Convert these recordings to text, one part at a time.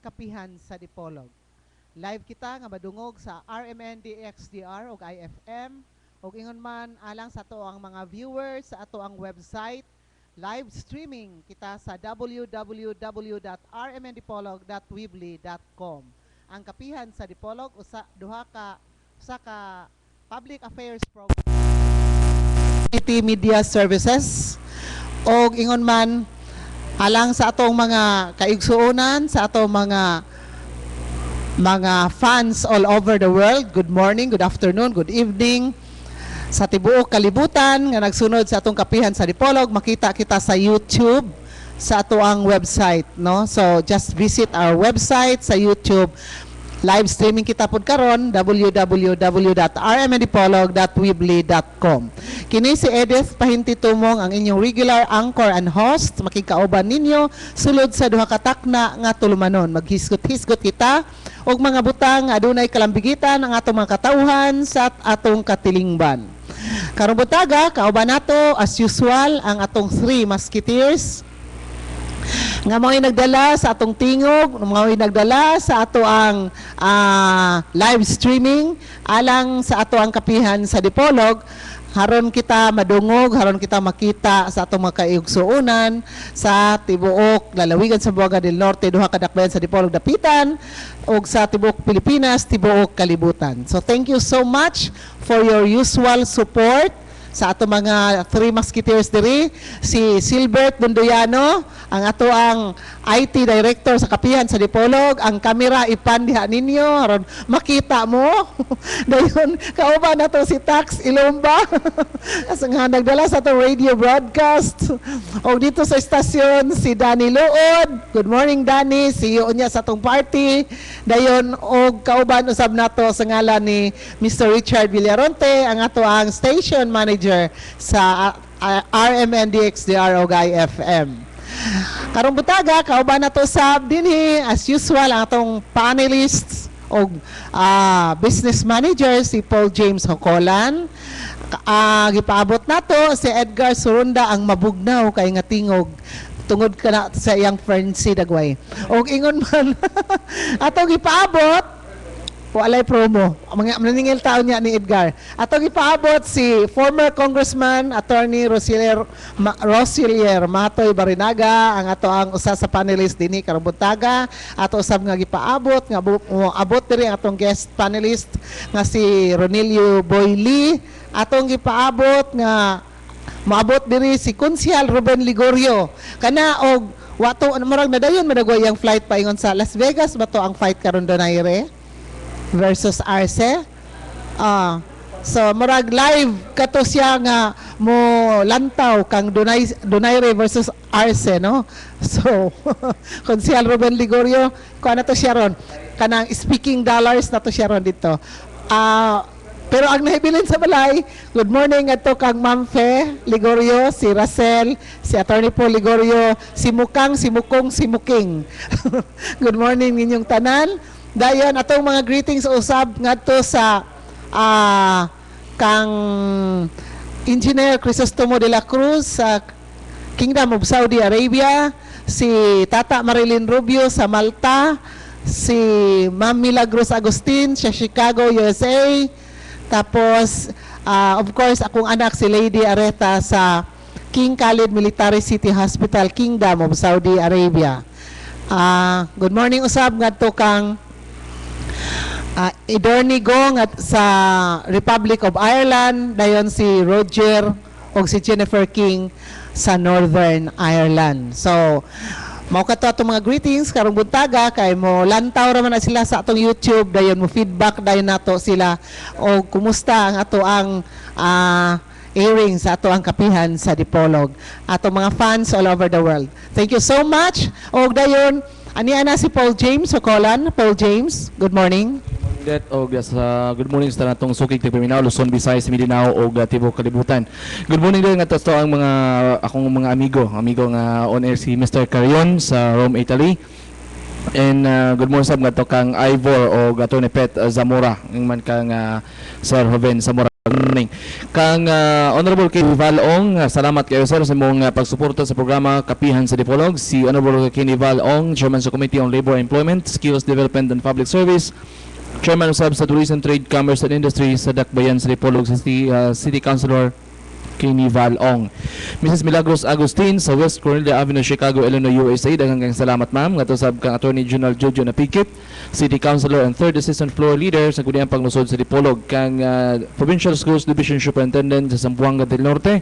kapihan sa Dipolog. Live kita nga madungog sa RMNDXDR o IFM o ingon man alang sa ato ang mga viewers sa ato ang website. Live streaming kita sa www.rmndipolog.weebly.com. Ang kapihan sa Dipolog duha ka public affairs program media services o ingon man alang sa atong mga kaigsuonan, sa atong mga fans all over the world. Good morning, good afternoon, good evening. Sa tibuok kalibutan nga nagsunod sa atong kapihan sa Dipolog, makita kita sa YouTube sa ato ang website, no? So just visit our website sa YouTube. Live streaming kita pod karon www.rmndipolog.weebly.com. Kini si Edith Pahinti Tumong ang inyong regular anchor and host. Makikauban ninyo sulod sa duha ka takna nga tulumanon. Maghisgot-hisgot kita og mga butang nga adunay kalambigitan ang atong mga katawhan sa atong katilingban. Karong butaga kauban nato as usual ang atong three musketeers nga mao'y nagdala sa atong tingog, mao'y nagdala sa ato ang live streaming alang sa ato ang kapihan sa Dipolog. Haron kita madungog, haron kita makita sa atong mga kaigsuonan sa tibuok lalawigan sa Buanga del Norte, duha ka dakbayan sa Dipolog dapitan ug sa tibuok Pilipinas, tibuok kalibutan. So thank you so much for your usual support sa ato mga three musketeers diri. Si Silbert Bundoyano, ang ato ang IT director sa kapihan sa Dipolog. Ang kamera ipandiha ninyo aron makita mo. Dayon kauban nato si Tax Ilomba as nga nagdala sa ato radio broadcast. O dito sa estasyon si Danny Luod. Good morning Danny, CEO niya sa atong party. Dayon og kauban usab nato sa ngalan ni Mr. Richard Villaronte, ang ato ang station manager sa RMNDXDR o IFM. Karong butaga kauban nato sab dinhi as usual ang atong panelists o business manager si Paul James Hocolan. Gipaabot nato si Edgar Surunda ang mabugnaw kay nga tingog tungod ka na sa iyang friend si Dagway. Og ingon man atong gipaabot walay promo. Mga maningil taon niya ni Edgar. Atong ipaabot si former Congressman Attorney Rosilier Matoy Barinaga, ang ato ang usa sa panelist dinhi karong buntaga. Ato usab nga gipaabot nga abot diri ang atong guest panelist nga si Ronilio Boyli. Atong gipaabot nga maabot diri si Konsyal Ruben Ligorio. Kana og wato murag nadayon madagway ang flight paingon sa Las Vegas bato ang flight karon donaire versus Arce. So murag live kato siya nga mo lantaw kang Donaire versus Arce, no? So Konsyal Ruben Ligorio kuha na to siya ron kanang speaking dollars na to siya ron dito. Pero ang nahibilin sa balay, good morning ato kang Ma'am Fe Ligorio, si Racel, si Attorney Paul Ligorio, si Mukang, si Mukong, si Muking. Good morning ninyong tanan. Dayon atong mga greetings usab ngadto sa kang Engineer Crisostomo de la Cruz sa Kingdom of Saudi Arabia, si Tata Marilyn Rubio sa Malta, si Ma'am Milagros Agustin sa Chicago, USA. Tapos of course akong anak si Lady Areta sa King Khalid Military City Hospital, Kingdom of Saudi Arabia. Good morning usab ngadto kang Idorni Gong at sa Republic of Ireland, dayon si Roger o si Jennifer King sa Northern Ireland. So mao kato atong mga greetings karong buntaga kay mo lantaw ra man na sila sa atong YouTube, dayon mo feedback dayon nato sila o kumusta ang ato ang airing sa ato ang kapihan sa Dipolog, atong mga fans all over the world. Thank you so much. Og dayon ani-ana si Paul James Hocolan. Paul James, good morning. Good morning sa natong sukig Tigpaminaw, Luzon, Visayas, Mindanao o Tibok Kalibutan. Good morning din nga to ang mga akong mga amigo nga on air si Mr. Carion sa Rome, Italy. And good morning sab nga to kang Ivor o gato ni Pet Zamora ng man kang Sir Joven Zamora. Kang Honorable Kenny Valong, salamat kayo sir sa mong pagsuporta sa programa Kapihan sa Dipolog. Si Honorable Kenny Valong, Chairman sa Committee on Labor, Employment, Skills Development and Public Service, Chairman usab sa Tourism, Trade, Commerce and Industry sa Dakbayan sa Dipolog, sa City Councilor Kenny Valong. Mrs. Milagros Agustin sa West Cornelia Avenue, Chicago, Illinois, USA. Daghang kang salamat ma'am. Ngadto sab kang Attorney General Jojo Napikit, City Councilor and Third Assistant Floor Leader sa Gudiyang Panglusod sa Dipolog. Kang Provincial Schools Division Superintendent sa Zamboanga del Norte,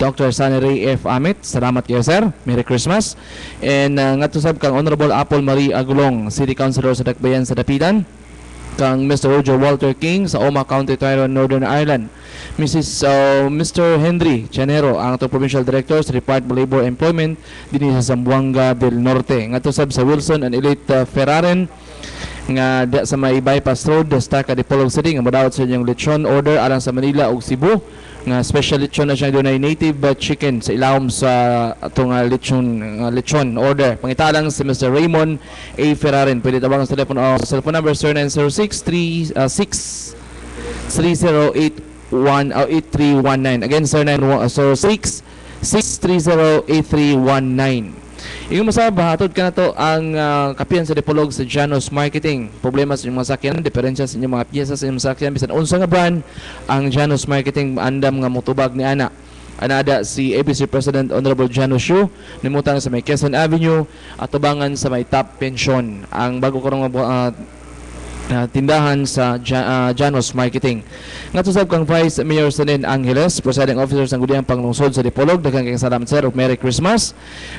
Dr. Sunny Ray F. Amit. Salamat kayo sir. Merry Christmas. And ngadto sab kang Honorable Apple Marie Agulong, City Councilor sa Dakbayan sa Dapitan. Kang Mr. Roger Walter King sa Oma County, Tyrone, Northern Ireland. Mr. Henry Chanero, ang atong Provincial Director sa Department of Labor Employment dinhi sa Zamboanga del Norte. Ngadto sab sa Wilson and Elite Ferraren nga sa may bypass road sa Dipolog City nga madawat sa inyong lechon order alang sa Manila ug Cebu nga special lechon na siya dunay native chicken sa ilawom sa atong lechon order. Pangitalang si Mr. Raymond A. Ferraren. Pwede tawagan sa cellphone number 0906 8319. Again, sir, 0906-630-8319. Yung masaba, hatod ka na to ang kapihan sa Dipolog sa Janos Marketing. Problema sa inyong mga sakyan, diferensya sa inyong mga piyesa sa inyong mga sakyan. Bisan unsa nga brand, ang Janos Marketing andam nga motubag ni ana. Anada si ABC President Honorable Janos Shu, nimutang sa may Quezon Avenue at tubangan sa may Top Pension. Ang bago ko tindahan sa Janos Marketing. Nga tusab kang Vice Mayor Sanin Angeles, Presiding Officer sa Gudiyang Panglungsod sa Dipolog, daghang kayong salamat sir ug Merry Christmas.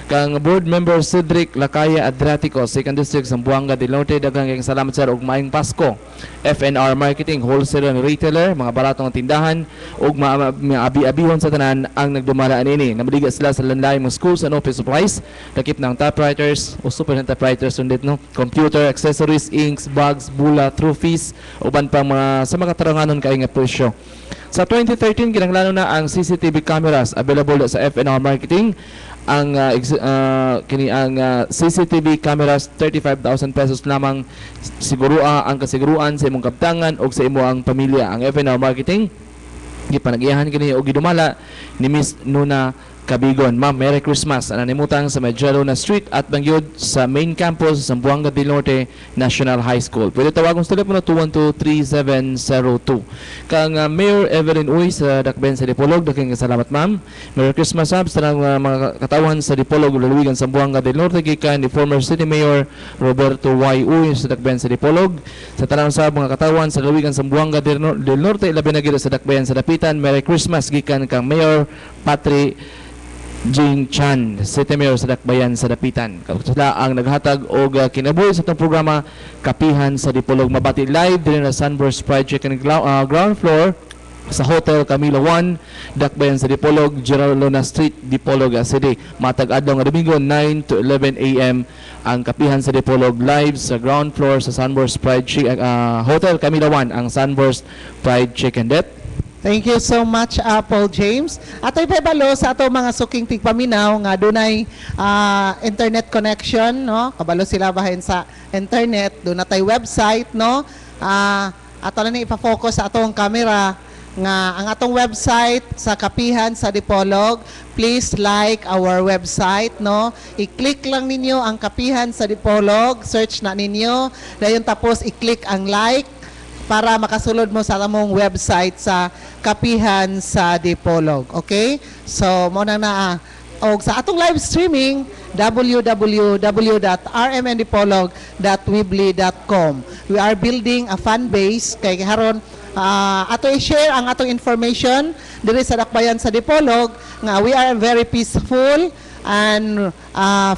Kang Board Member Cedric Lacaya Adriatico, 2nd District Zamboanga del Norte, daghang kayong salamat sir ug maayong Pasko. FNR Marketing, Wholesaler and Retailer, mga baratong tindahan ug mga abi-abihon sa tanan ang nagdumala anini. Namaliga sila sa landlaing mga schools and office supplies, lakip ng typewriters o super typewriters sundit no, computer, accessories, inks, bags, trophies, uban pa mga sa mga taranganon kay nga presyo. Sa 2013 kinahanglan na ang CCTV cameras available sa FNR Marketing. Ang CCTV cameras 35,000 pesos lamang ang kasiguruan sa imong kabtangan o sa imong pamilya. Ang FNR Marketing gipanagiyahan kini og gidumala ni Miss Nuna Kabigon. Ma'am, Merry Christmas. Ananimutang sa Medjalo na Street at Bangyod sa main campus sa Zamboanga del Norte National High School. Pwede tawagon sa telepono 212-3702. Kang Mayor Evelyn Uy sa Dakbayan sa Dipolog, daking salamat ma'am. Merry Christmas sab sa mga katawan sa Dipolog lalawigan sa Zamboanga del Norte gikan ni former City Mayor Roberto Y. Uy sa Dakbayan sa Dipolog. Sa tanang sa mga katawan sa lalawigan sa Zamboanga del Norte labi na gid sa Dakbayan sa Dapitan. Merry Christmas gikan kang Mayor Patri Jing Chan, City Mayor sa Dakbayan sa Dapitan. Sila ang naghatag og kinabuhi sa itong programa Kapihan sa Dipolog. Mabati live din na Sunburst Fried Chicken ground floor sa Hotel Camilo 1, Dakbayan sa Dipolog, General Luna Street, Dipolog City. Matag adlaw nga Domingo 9 to 11 a.m. ang Kapihan sa Dipolog live sa ground floor sa Sunburst Fried Chicken Hotel Camilo 1, ang Sunburst Fried Chicken. Thank you so much, Apple James. At ay balo sa ato mga suking tigpaminaw nga dunay internet connection, no? Kabalo sila bahin sa internet, doon na tayo website, no? Ato na ni ipa-focus sa atong camera nga ang atong website sa Kapihan sa Dipolog. Please like our website, no? I-click lang ninyo ang Kapihan sa Dipolog, search na ninyo, dayon tapos i-click ang like para makasulod mo sa among website sa Kapihan sa Dipolog. Okay? So, mo na og sa atong live streaming www.rmndipolog.weebly.com. We are building a fan base kay haron ato i-share ang atong information diri sa Dakbayan sa Dipolog nga we are very peaceful and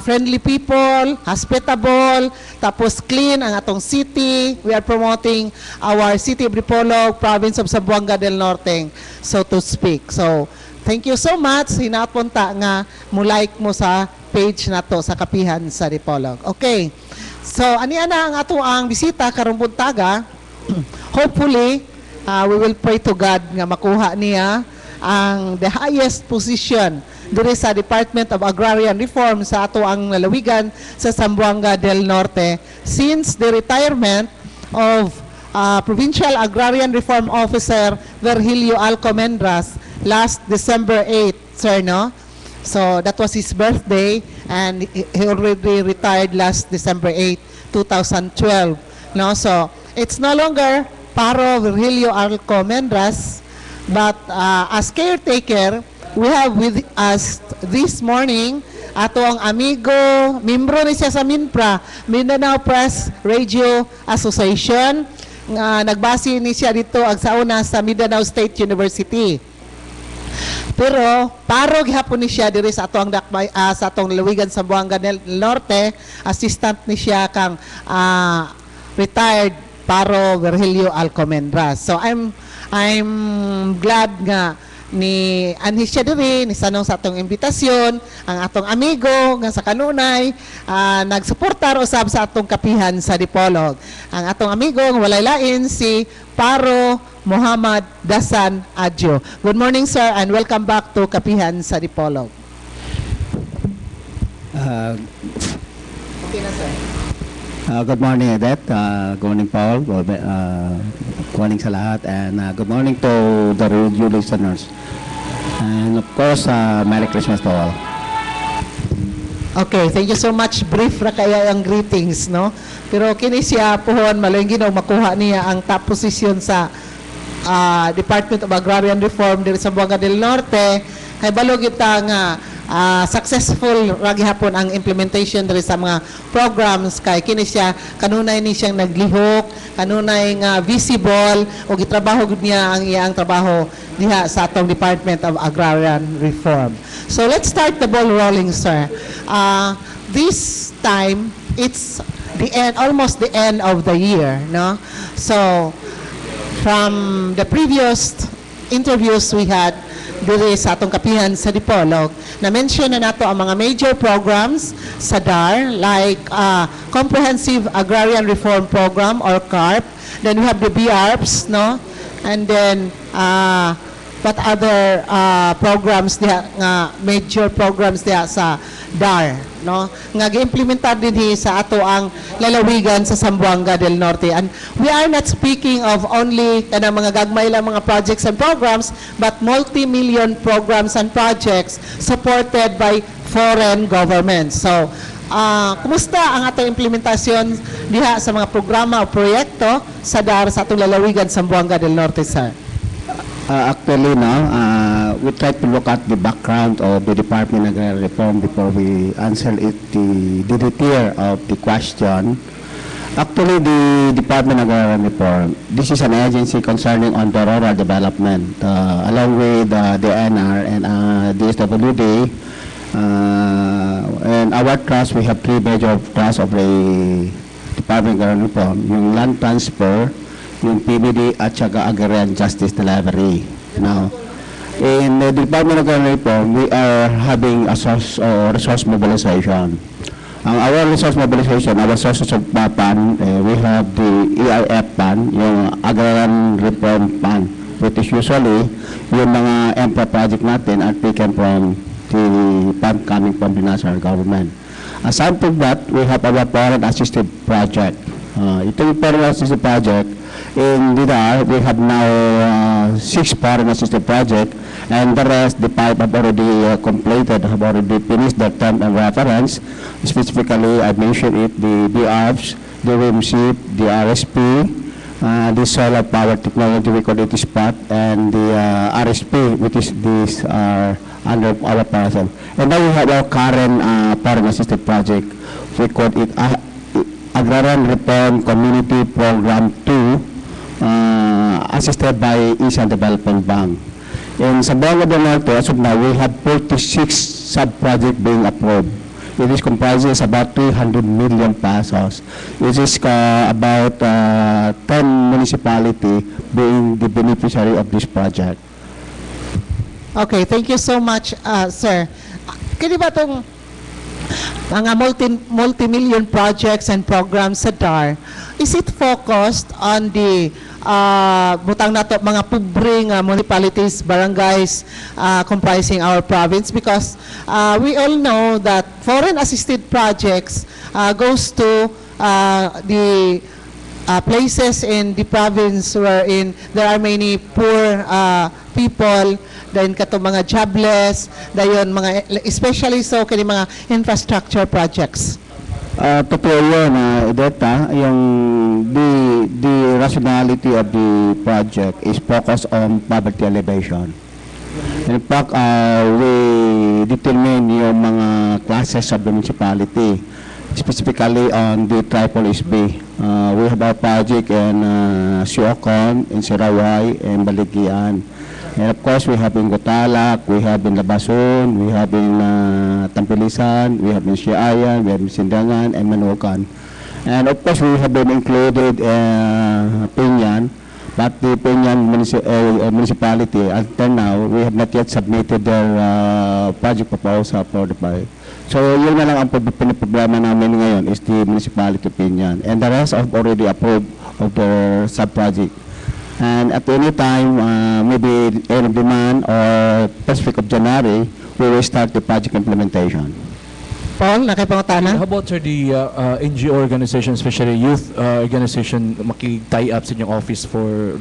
friendly people, hospitable, tapos clean ang atong city. We are promoting our city of Dipolog, province of Zamboanga del Norte, so to speak. So, thank you so much. Hinapunta nga mo-like mo sa page na to sa Kapihan sa Dipolog. Okay. So, ani-ana ang ato ang bisita karong buntaga. Hopefully, we will pray to God nga makuha niya ang the highest position diri sa Department of Agrarian Reform sa ato ang lalawigan sa Zamboanga del Norte since the retirement of Provincial Agrarian Reform Officer Virgilio Alcomendras last December 8, sir, no? So that was his birthday, and he already retired last December 8, 2012. No, so it's no longer Paro Virgilio Alcomendras, but as caretaker, we have with us this morning ato ang amigo, membro ni siya sa MINPRA, Mindanao Press Radio Association. Nagbase ni siya dito ag sa una sa Mindanao State University. Pero paro gihapon ni siya diri sa atong dakbay sa atong Lawigan sa Buanga del Norte, assistant ni siya kang retired Paro Virgilio Alcomendras. So I'm glad nga ni anhi siya diri ni sanong sa atong imbitasyon ang atong amigo nga sa kanunay nagsuportar usab sa atong kapihan sa Dipolog. Ang atong amigo nga walay lain si Paro Muhammad Dasan Adjo. Good morning, sir, and welcome back to Kapihan sa Dipolog. Okay na, sir. Good morning, Edeth. Good morning, Paul. Good morning sa lahat. And good morning to the radio listeners. And of course, Merry Christmas to all. Okay, thank you so much. Brief ra kaya ang greetings, no? Pero kini siya puhon malayong ginaw makuha niya ang top position sa Department of Agrarian Reform diri sa Buanga del Norte. Kay balog kita nga successful ra gihapon ang implementation diri sa mga programs kay kini siya kanunay ni siyang naglihok, kanunay nga visible o gitrabaho gud niya ang iyang trabaho diha sa atong Department of Agrarian Reform. So let's start the ball rolling, sir. This time it's the end, almost the end of the year, no? So from the previous interviews we had diri sa atong kapihan sa Dipolog, na-mention na nato ang mga major programs sa DAR like Comprehensive Agrarian Reform Program or CARP. Then we have the BARPs, no? And then what other programs diha nga major programs diha sa DAR, no? Nga gi-implementar dinhi sa ato ang lalawigan sa Zamboanga del Norte. And we are not speaking of only kanang mga gagmay lang mga projects and programs, but multi-million programs and projects supported by foreign governments. So kumusta ang atong implementasyon diha sa mga programa o proyekto sa DAR sa atong lalawigan sa Zamboanga del Norte, sir? Actually, we try to look at the background of the Department of Agrarian Reform before we answer the detail of the question. Actually, the Department of Agrarian Reform, this is an agency concerning on the rural development, along with the NR and the SWD. And our trust, we have three major trusts of the Department of Agrarian Reform, yung land transfer, yung PBD at saka Agrarian Justice Delivery. Now, in the Department of Agrarian Reform, we are having a resource mobilization. Our resource mobilization, our sources of fund, we have the EIF fund, yung Agrarian Reform Fund, which is usually yung mga EMPA project natin are taken from the fund coming from the national government. Aside from that, we have our foreign assisted project. Ito yung foreign assisted project. In DIDAR, we have now 6 foreign assisted projects, and the rest, the 5 have already completed, have already finished their term and reference. Specifically, I mentioned it, the BRFs, the WIMSIP, the RSP, the Solar Power Technology, we call it SPOT, and the RSP, which is this under our person. And now we have our current foreign assisted project, we call it Agrarian Reform Community Program 2, assisted by Asian Development Bank. In Zamboanga del Norte, as of now, we have 46 sub-projects being approved. It is comprises about 300 million pesos. It is about 10 municipalities being the beneficiary of this project. Okay, thank you so much, sir. Kaya ba itong mga multi-million projects and programs sa DAR, is it focused on the butang nato mga pobreng municipalities, barangays comprising our province? Because we all know that foreign assisted projects goes to the places in the province wherein there are many poor people, dayon kato mga jobless, dayon mga especially so kini mga infrastructure projects. Totoo yun, Edeta, yung the rationality of the project is focused on poverty elevation. In fact, we determine yung mga classes of the municipality, specifically on the Tripolis B. We have a project in Siocon, in Sirawai, and Baligyan. And of course, we have in Gotalak, we have in Labason, we have in Tampilisan, we have in Siayan, we have in Sindangan, and Manukan. And of course, we have been included Pinyan, but the Pinyan municipality, until now, we have not yet submitted their project proposal for the project. So, yun na lang ang pinaproblema namin ngayon is the municipality of Pinyan. And the rest have already approved of their sub-project. And at any time, maybe end of the month or first week of January, we will start the project implementation. Paul, nakipangutana? How about, sir, the NGO organization, especially youth organization, maki-tie up sa inyong office for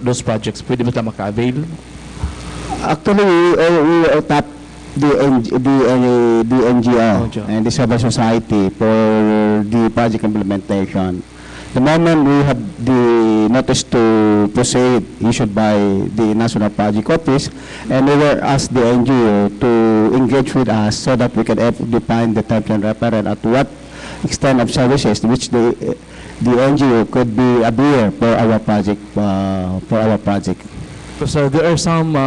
those projects? Pwede ba sila maka-avail? Actually, we tap the NGO and the civil society for the project implementation. The moment we have the notice to proceed issued by the National Project Office, and we will ask the NGO to engage with us so that we can define the terms and reference at what extent of services which the NGO could be a bear for our project. So there are some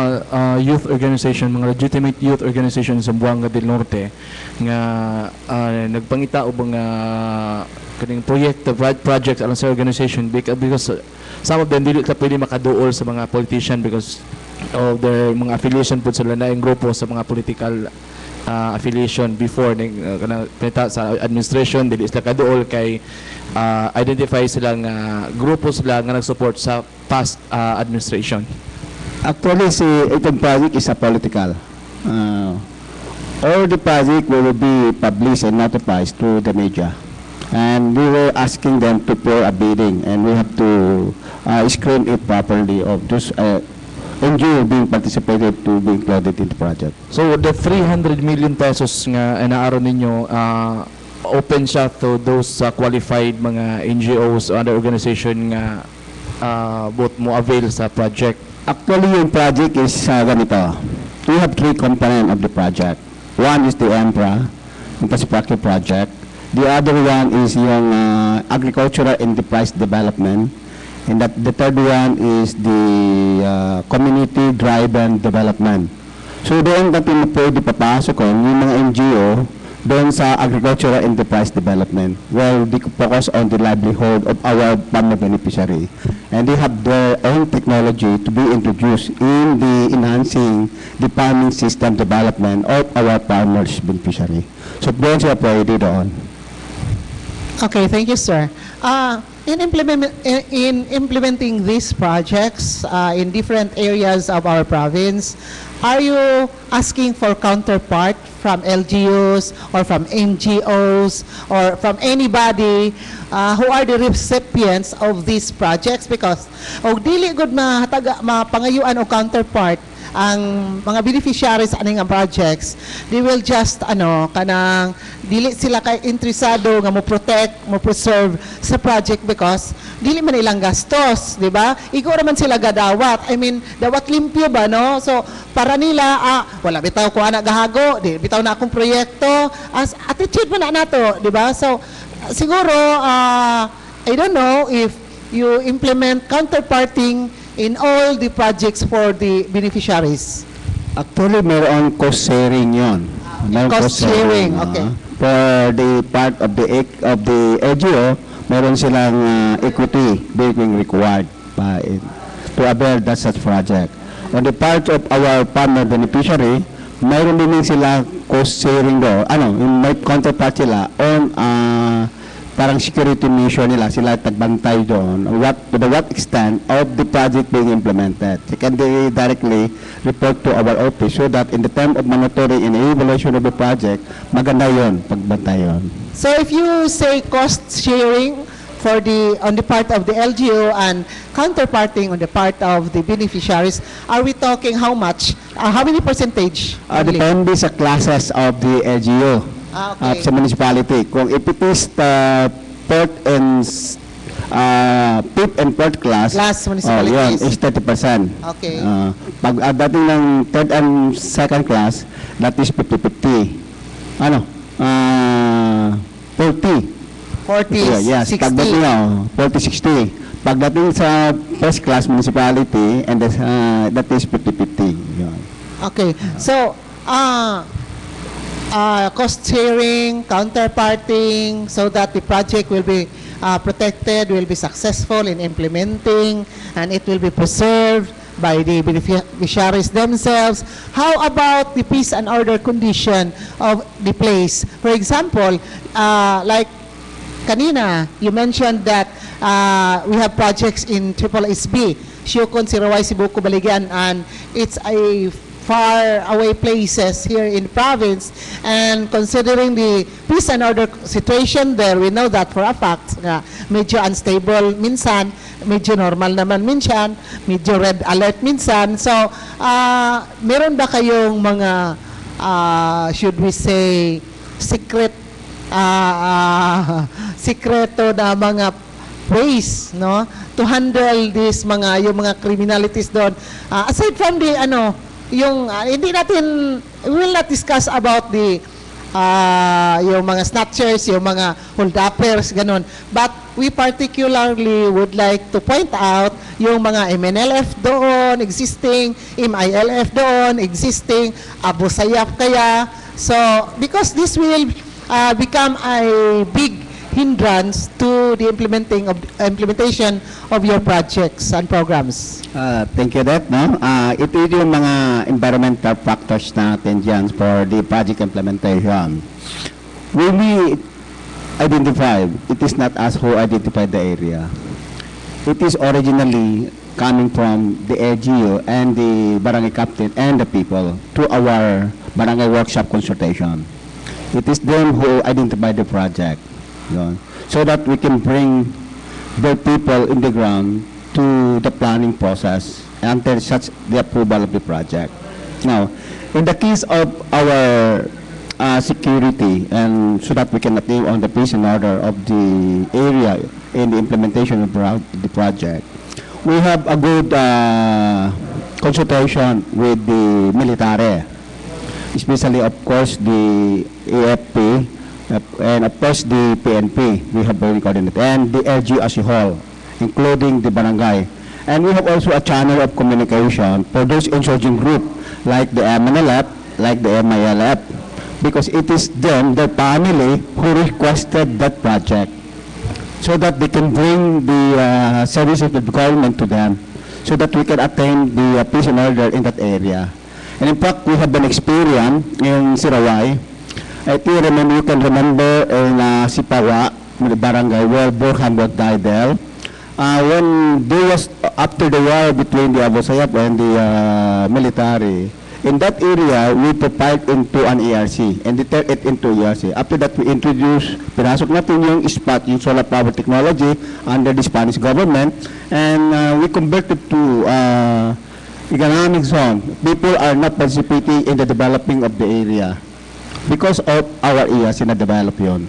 youth organization, mga legitimate youth organizations sa Buanga del Norte nga nagpangita o mga kaning projects alang sa organization because some of them dili ka pwede makaduol sa mga politician because of their mga affiliation po sila na yung grupo sa mga political affiliation before pinita sa administration dili sila kaduol kay identify sila nga grupo sila nga nag-support sa past administration. Actually, si itong project is a political. All the project will be published and notified through the media. And we were asking them to pour a bidding, and we have to screen it properly of those NGO being participated to be included in the project. So the 300 million pesos nga inaaron ninyo open siya to those qualified mga NGOs o other organization nga both mo avail sa project. Actually, yung project is ganito. We have three components of the project. One is the EMPRA, Infrastructure Project. The other one is yung agricultural enterprise development. And the third one is the community-driven development. So doon natin pwede papasok yung mga NGO doon sa agricultural enterprise development, where they focus on the livelihood of our farmer beneficiary. And they have their own technology to be introduced in the enhancing the farming system development of our farmers beneficiary. So doon siya pwede doon. Okay, thank you, sir. In implementing these projects in different areas of our province, are you asking for counterpart from LGUs or from NGOs or from anybody who are the recipients of these projects? Because dili gud mapangayuan o counterpart ang mga beneficiaries aning nga projects, they will just kanang dili sila kay interesado nga mo protect, mo preserve sa project because dili man ilang gastos, di ba? Ikaw naman sila gadawat. I mean, dawat limpyo ba, no? So para nila wala bitaw ko ana gahago, di bitaw na akong proyekto, as attitude man na nato, di ba? So siguro I don't know if you implement counterparting in all the projects for the beneficiaries. Actually, meron cost sharing yon. Cost sharing, okay. For the part of the LGO, meron silang equity being required to avail that such project. On the part of our partner beneficiary, meron din sila cost sharing do. May counterpart sila on parang security mission nila, sila tagbantay doon, to what extent of the project being implemented. They can directly report to our office so that in the time of monitoring and evaluation of the project, maganda yon, pagbantay yon. So if you say cost sharing on the part of the LGU and counterparting on the part of the beneficiaries, are we talking how much? How many percentage? only? Depende sa classes of the LGU Okay. at sa municipality. Kung if it is the fourth and fifth and fourth class, Class yun, municipalities. is 30%. Okay. Pag dating ng third and second class, that is 50-50. Ano? 40. 40, Yes. 60. Pagdating, 40-60. Pagdating sa first class municipality, and that is 50-50. Yun. Okay. So, cost sharing, counterparting, so that the project will be protected, will be successful in implementing, and it will be preserved by the beneficiaries themselves. How about the peace and order condition of the place? For example, like kanina, you mentioned that we have projects in Triple SB, Siokon, Sirawai, Sibuko, Baligyan, and it's a far away places here in the province, and considering the peace and order situation there, we know that for a fact nga medyo unstable minsan, medyo normal naman minsan, medyo red alert minsan. So meron ba kayong mga should we say sikreto na mga ways, no, to handle this yung mga criminalities doon, aside from the yung hindi natin, we will not discuss about the yung mga snatchers, yung mga hold-uppers, ganun. But we particularly would like to point out yung mga MNLF doon, existing, MILF doon, existing, Abu Sayyaf kaya. So, because this will become a big hindrance to the implementation of your projects and programs. Thank you, that. No? Ito yung mga environmental factors natin dyan for the project implementation. When we identify, it is not us who identify the area. It is originally coming from the LGU and the barangay captain and the people through our barangay workshop consultation. It is them who identify the project. Yun. So that we can bring the people in the ground to the planning process until such the approval of the project. Now, in the case of our security, and so that we can attain on the peace and order of the area in the implementation of the project, we have a good consultation with the military, especially of course the AFP, and of course the PNP, we have very coordinated, and the LG as a whole, including the barangay. And we have also a channel of communication for those insurgent group, like the MNLF, like the MILF, because it is them, their family, who requested that project, so that they can bring the services of the government to them, so that we can attain the peace and order in that area. And in fact, we have an experience in Sirawai. I think you can remember in Sipawa, the barangay, where Burhan was died there. When there was, after the war between the Abu Sayyaf and the military, in that area, we propiled into an ERC and turned it into ERC. After that, we introduced, pinasok natin yung SPAT, yung solar power technology under the Spanish government, and we converted to economic zone. People are not participating in the developing of the area because of our ERC na develop yun.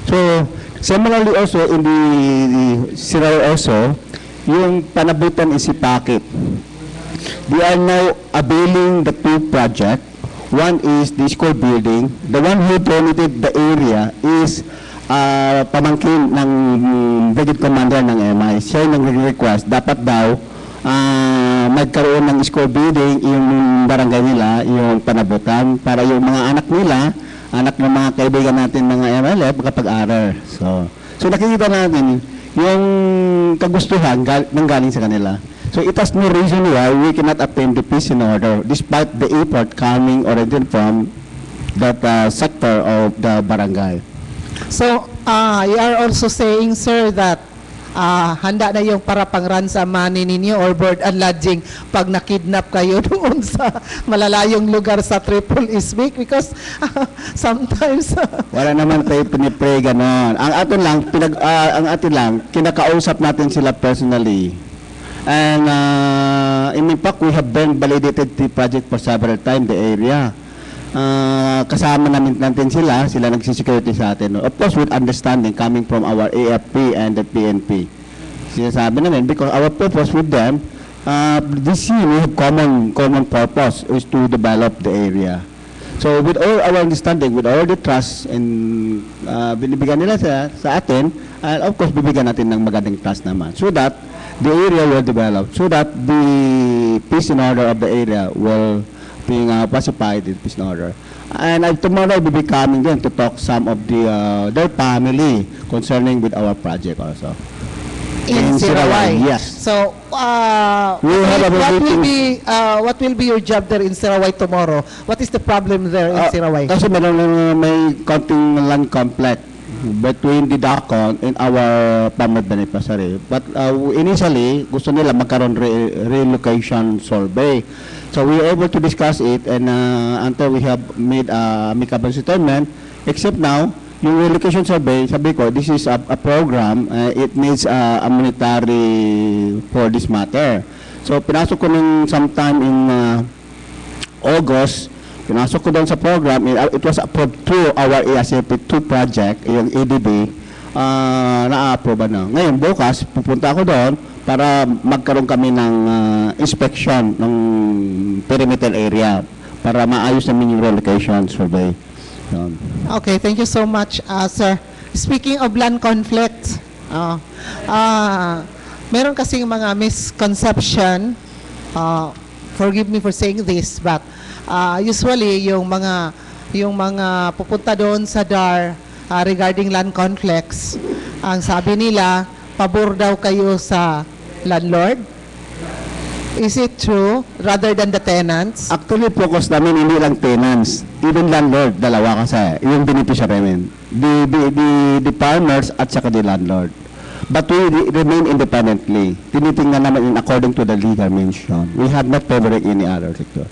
So, similarly also in the Sirao also, yung panabutan is si Pakit. They are now availing the two projects. One is the school building. The one who donated the area is pamangkin ng brigade commander ng MI. Siya yung nag-request, dapat daw magkaroon ng school building yung barangay nila, yung panabutan, para yung mga anak nila, anak ng mga kaibigan natin mga MLF, makapag-aral. So nakikita natin yung kagustuhan nanggaling sa kanila. So it has no reason why we cannot attain the peace and order despite the effort coming already from that sector of the barangay. So, you are also saying, sir, that handa na yung para pang ransom money ninyo or board and lodging pag nakidnap kayo doon sa malalayong lugar sa Triple Isbik because sometimes Wala naman tayo pinipray ganon. Ang atin lang, kinakausap natin sila personally. And in fact, we have been validated the project for several times the area. Kasama natin sila nagsisecurity sa atin. Of course, with understanding coming from our AFP and the PNP. Sinasabi namin, because our purpose with them, this year we have common purpose is to develop the area. So with all our understanding, with all the trust and binibigyan nila sa atin, and of course, bibigyan natin ng magandang trust naman. So that the area will develop. So that the peace and order of the area will being pacified in peace and order. And tomorrow we'll be coming then to talk some of their family concerning with our project also. in Sirawai. Yes. So, We have a what will be your job there in Sirawai tomorrow? What is the problem there in Sirawai? Kasi may konting land complex between the DACON and our Pamad Beneficiary. But initially, gusto nila magkaroon relocation survey. So we were able to discuss it and until we have made a amicable settlement, except now, yung relocation survey, sabi ko, this is a program, it needs a monetary for this matter. So pinasok ko nung sometime in August, pinasok ko doon sa program, it was approved through our ESFP2 project, yung EDB, na-approve na. Ngayon, bukas, pupunta ako doon para magkaroon kami ng inspection ng perimeter area para maayos namin yung relocation survey. Okay, thank you so much, sir. Speaking of land conflict, meron kasing mga misconception, forgive me for saying this, but usually yung mga pupunta doon sa DAR regarding land conflicts, ang sabi nila, pabor daw kayo sa landlord. Is it true rather than the tenants? Actually, focus namin hindi lang tenants, even landlord, dalawa kasi, yung beneficiary namin. The farmers at saka the landlord. But we remain independently. Tinitingnan naman in according to the legal mention. We have not favoring any other sector.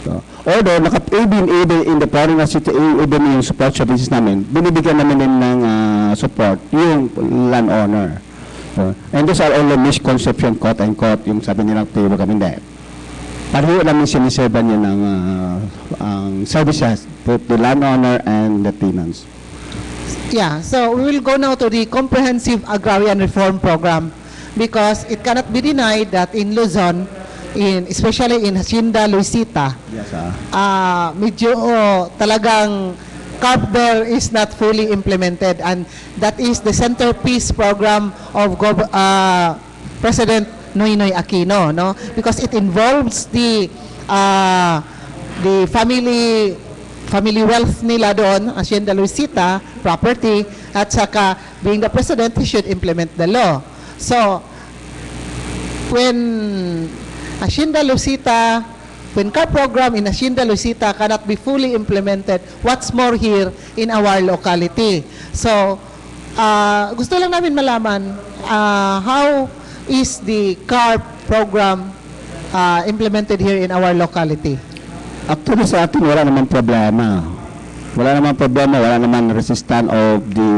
So, although, even in the foreign city, even yung support services namin, binibigyan namin din ng support yung landowner. So, and those are all the misconception, quote and quote, yung sabi nilang tiyo kami hindi. Pareho namin siniservan niya ng services, both the landowner and the tenants. Yeah, so we will go now to the Comprehensive Agrarian Reform Program because it cannot be denied that in Luzon, especially in Hacienda Luisita, Yes, medyo talagang CARP there is not fully implemented, and that is the centerpiece program of President Noynoy Aquino, no? Because it involves the family wealth nila doon, Hacienda Luisita, property, at saka being the president, he should implement the law. So, when CARP program in Hacienda Luisita cannot be fully implemented, what's more here in our locality? So, gusto lang namin malaman, how is the CARP program implemented here in our locality? Actually, sa atin, wala naman problema. Wala naman resistance of the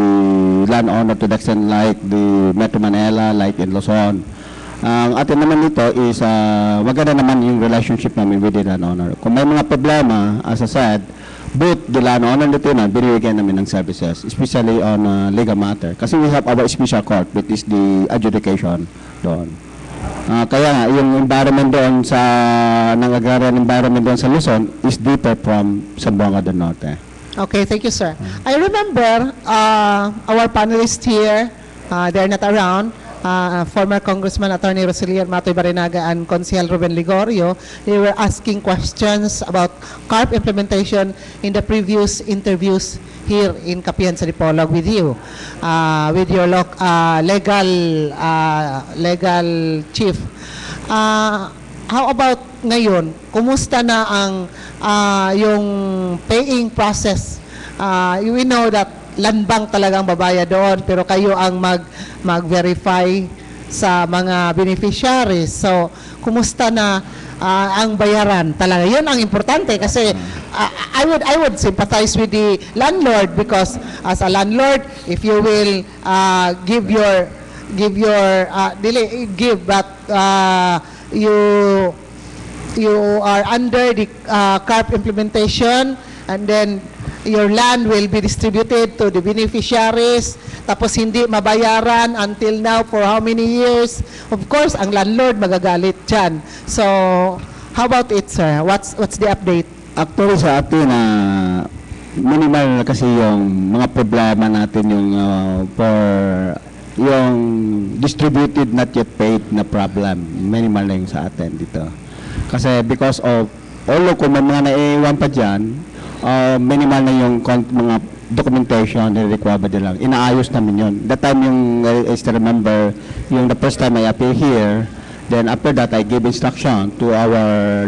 landowner to the extent like the Metro Manila, like in Luzon. Ang atin naman dito is maganda naman yung relationship namin with the landowner. Kung may mga problema, as I said, both the landowner and the tenant, binibigyan namin ng services, especially on legal matter. Kasi we have our special court, which is the adjudication doon. Kaya nga, yung environment doon ng agrarian environment doon sa Luzon is deeper from Zamboanga del Norte. Okay, thank you, sir. I remember our panelists here, they're not around, former Congressman Attorney Roselier Matoy Barinaga and Consihal Ruben Ligorio. They were asking questions about CARP implementation in the previous interviews here in Capienza de Polog with you, with your legal chief. How about ngayon? Kumusta na ang yung paying process? We know that land bank talagang babaya doon, pero kayo ang mag-verify sa mga beneficiaries. So, kumusta na ang bayaran talaga? Yun ang importante kasi I would sympathize with the landlord because as a landlord, if you will give but you are under the CARP implementation, and then your land will be distributed to the beneficiaries, tapos hindi mabayaran until now for how many years? Of course, ang landlord magagalit dyan. So, how about it, sir? What's the update? Actually sa atin, minimal na kasi yung mga problema natin yung for yung distributed not yet paid na problem. Minimal na yung sa atin dito. Kasi because of, although kung may mga naiiwan pa dyan, minimal na yung mga documentation na require ba lang. Inaayos namin yun. That time yung, I still remember, yung the first time I appear here, then after that I gave instruction to our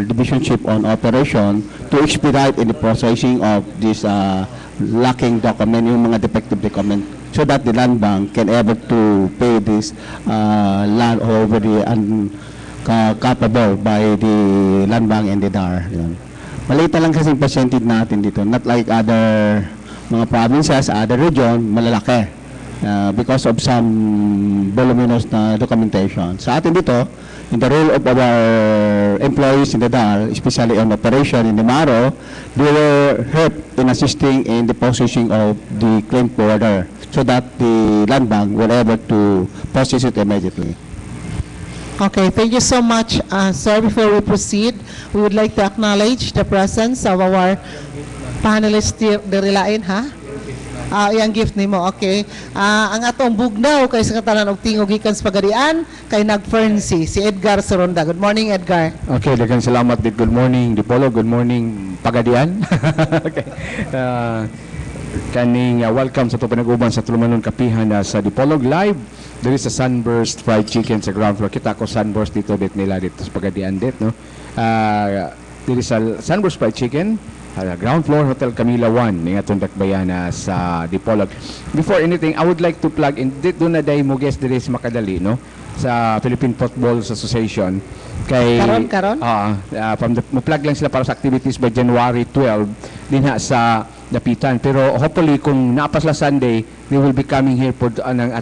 division chief on operation to expedite in the processing of this lacking document, yung mga defective document, so that the land bank can able to pay this land over the capable by the land bank and the DAR. Yun. Maliit lang kasi percentage natin dito, not like other mga provinces, other region, malalaki because of some voluminous na documentation. Sa atin dito, in the role of our employees in the DAR, especially on operation in the MARO, they were help in assisting in the processing of the claim order so that the land bank were able to process it immediately. Okay, thank you so much, sir. Before we proceed, we would like to acknowledge the presence of our panelists dirilain, ha? Yang gift nimo, okay. Ang atong bugnaw kay sa katanan og tingog gikan sa Pagadian kay nag-Ferncy, si Edgar Soronda. Good morning, Edgar. Okay, daghang salamat dit. Good morning Dipolo, good morning Pagadian. Okay. Kaning welcome sa to pinag-uban sa Tulumanon Kapihan sa Dipolog Live. There is a Sunburst fried chicken sa ground floor. Kita ko Sunburst dito dit nila dito sa Pagadian dit, no. There is a Sunburst fried chicken, ground floor Hotel Camila 1 ning atong dakbayana sa Dipolog. Before anything, I would like to plug in dit do na day mo guest diri sa Makadali, no, sa Philippine Football Association kay karon mo-plug lang sila para sa activities by January 12 dinha sa Dapitan, pero hopefully kung naapas la Sunday they will be coming here for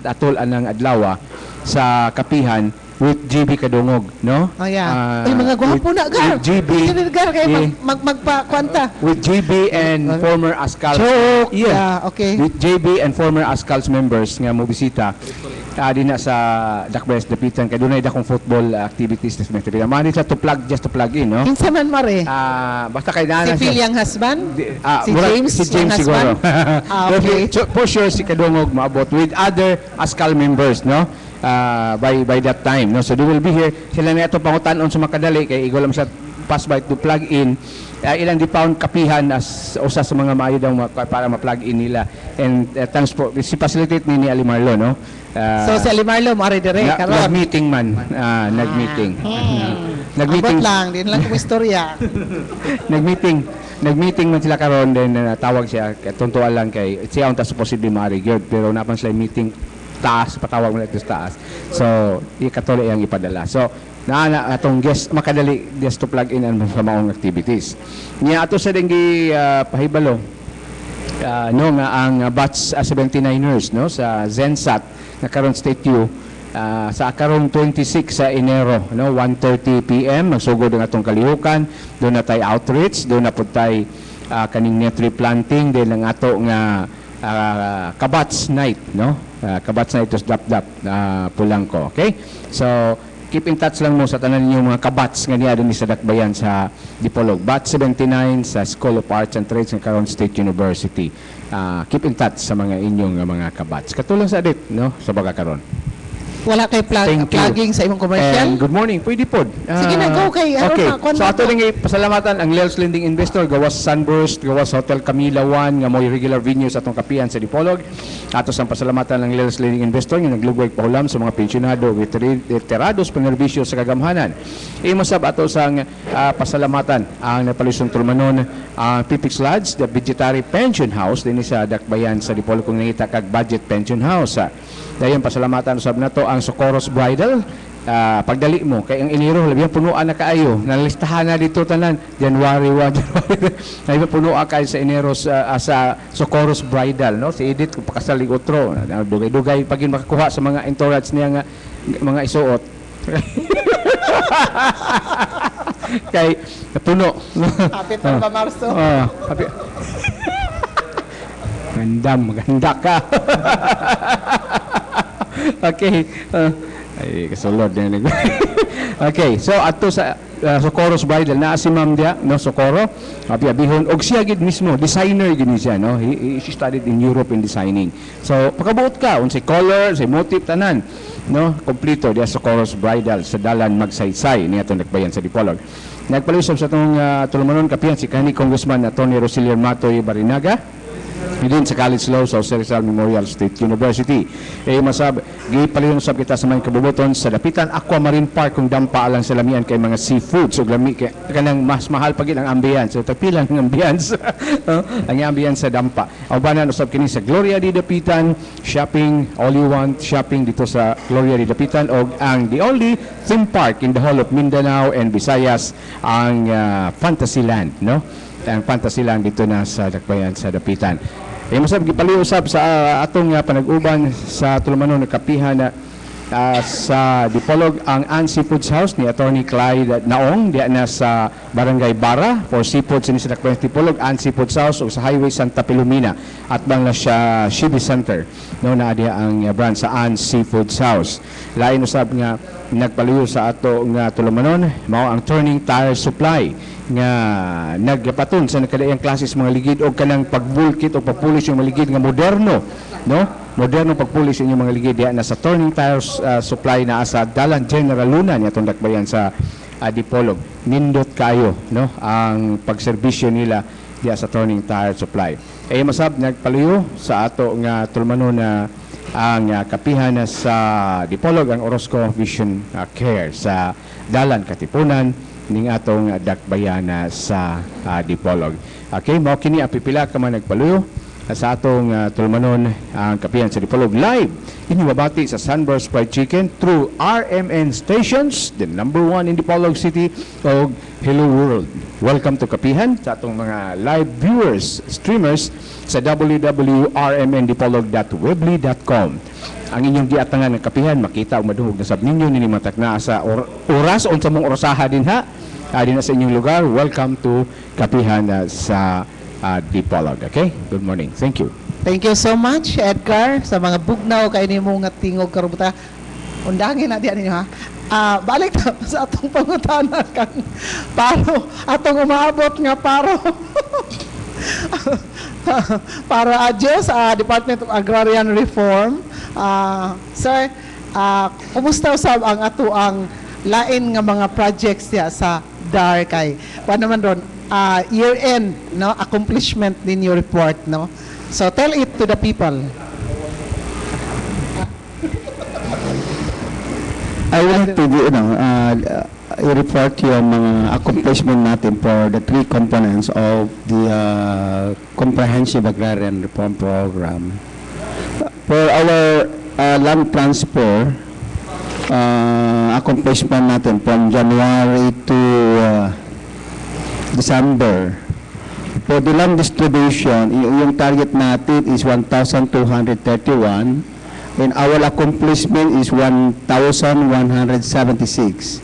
atol anang adlaw sa Kapihan with GB Kadungog, no? Oh yeah. Mga gwapo na gar. With GB. Gar kay magpa-kwanta. With GB and former ASCAL. Joke. Yeah, okay. With JB and former ASCAL's members nga mo bisita din na sa Dakbayas Dapitan kay dunay dakong football activities this semester. Mani sa to plug, just to plug in, no? Kinsa man mare? Basta kay nana Si Phil yang husband? si James yang siguro. husband? Okay. For sure si Kadungog maabot with other ASCAL members, no? By that time, no, so they will be here. Sila na ito pangutanon sa Makadali kay igol lang sa pass by to plug in ilang di pound Kapihan as usa sa mga maayo daw para ma-plug in nila and transport si facilitate ni Alimarlo, no. So si Alimarlo mo dire karon. Nag-meeting man, nag-meeting. Nag-meeting lang, din lang istorya. Nag-meeting man sila karon, then tawag siya tuntuan lang kay siya unta supposedly maaari gyud pero napan sila meeting taas, patawag mo lang ito taas. So, ikatuloy ang ipadala. So, atong guest, Makadali guest to plug in ang sa maong activities. Niya ato sa dengi pahibalo, no, nga ang batch 79ers, no, sa Zensat, na karon State U, sa karon 26 sa Enero, no, 1:30 PM, magsugod ang atong kalihukan, doon na tayo outreach, doon na po tayo kaning net replanting, din ang ato nga Kabats Night, no? Kabats Night is dap-dap Pulangko, okay? So, keep in touch lang mo sa tanan niyo mga kabats nga niya din sa Dakbayan sa Dipolog. Batch 79 sa School of Arts and Trades ng Caron State University. Keep in touch sa mga inyong mga kabats. Katulong sa adit, no? Sa baga karon. Wala kay Thank you. plugging sa imong commercial? And good morning, pwede po. Sige na, go kay Aaron Okay, na, kuwan so na ato to. rin pasalamatan ang Lels Lending Investor, gawas Sunburst, gawas Hotel Camila 1, nga mo regular venue sa atong kapihan sa Dipolog. Ato sa pasalamatan ang Lels Lending Investor, nga naglugway pahulam sa mga pensyonado, veterados, panerbisyo sa kagamhanan. Imo sab ato sang pasalamatan ang napalisong tulmanon ang Pipix Lodge, the Vegetary Pension House, din sa Dakbayan sa Dipolog kung nangita kag budget pension house. Dayon pasalamatan usab nato ang Socorro's Bridal. Pagdali mo kay ang Enero labi punuan na kaayo, nalistahan na dito tanan January 1 labi punuan kay sa Enero sa Socorro's Bridal, no, si Edith kung pakasalig otro dugay-dugay pagin makakuha sa mga entourage niya nga mga isuot. Kay puno. Hapit na ba Marso? Happy. Maganda ka. Okay. Ay, kasulod na yun. Okay, so ato sa Socorro's Bridal na si Ma'am dia, no, Socorro, abihon og siya gid mismo designer gid siya, no. She studied in Europe in designing. So pagkabuot ka unsay color, unsay motif tanan, no, kompleto dia Socorro's Bridal sa Dalan Magsaysay niya Dakbayan sa Dipolog. Nagpalusab sa tong tulumanon kapihan si kanhi Congressman Tony Rosilier Matoy Barinaga. Din sa College Law sa Jose Rizal Memorial State University. Masab, gipalihon sab kita sa mga kabubuton sa Dapitan Aquamarine Park kung dampa alang sa lamian kay mga seafoods ug lami kay kanang mas mahal pa gid ang ambience. So tapilan ang ambience. Ang ambience sa dampa. Ubanan usab kini sa Gloria di Dapitan shopping, all you want shopping dito sa Gloria di Dapitan og ang the only theme park in the whole of Mindanao and Visayas ang Fantasyland, no? Ang Fantasyland dito na sa Dakbayan sa Dapitan. Masab gipaliusab sa atong panag-uban sa tulumanon na kapihan na sa Dipolog ang Ann Seafoods House ni Attorney Clyde Naong diya na sa Barangay Bara for Seafoods sa Dakbayan sa Dipolog, Ann Seafoods House o sa Highway Santa Pilomena at bang na siya Shibi Center, no, na diya ang brand sa Ann Seafoods House. Lain usab nga nagpaluyo sa ato nga tulumanon mao ang Turning Tire Supply nga nagpaton sa nakadaiyang klase sa mga ligid o kanang pagbulkit o pagpulis yung mga ligid nga moderno, no, moderno pagpulis yung mga ligid diya na sa Turning Tires Supply na sa Dalan General Luna niya itong Dakbayan sa Dipolog. Nindot kayo, no, ang pagserbisyo nila diya sa Turning Tire Supply. Masab nagpaluyo sa ato nga tulmanon na ang kapihan na sa Dipolog ang Orozco Vision Care sa Dalan Katipunan ning atong Dakbayan sa Dipolog. Okay, mao kini apipila ka man nagpaluyo sa atong tulmanon ang kapihan sa Dipolog live inibabati sa Sunburst Fried Chicken through RMN stations, the number 1 in Dipolog City og Hello World. Welcome to kapihan sa atong mga live viewers, streamers sa www.rmndipolog.weebly.com. Ang inyong giatangan ng kapihan makita o maduhog na sab ninyo nini matak na sa oras unsa mong orasaha din ha din sa inyong lugar. Welcome to kapihan sa Dipolog. Okay, good morning, thank you. Thank you so much, Edgar, sa mga bugnaw kay nimo nga tingog karubuta. Undangin na diyan ninyo ha. Balik na sa atong pangutana kang paro atong umaabot nga paro. Para adjust sa Department of Agrarian Reform. Sir, kumusta usab ang ato ang lain nga mga projects ya sa DAR kay paano man ron year-end, no, accomplishment din your report, no? So tell it to the people. I would like to i-report yung mga accomplishment natin for the 3 components of the Comprehensive Agrarian Reform Program. For our land transfer, accomplishment natin from January to December. For the land distribution, yung target natin is 1,231. And our accomplishment is 1,176.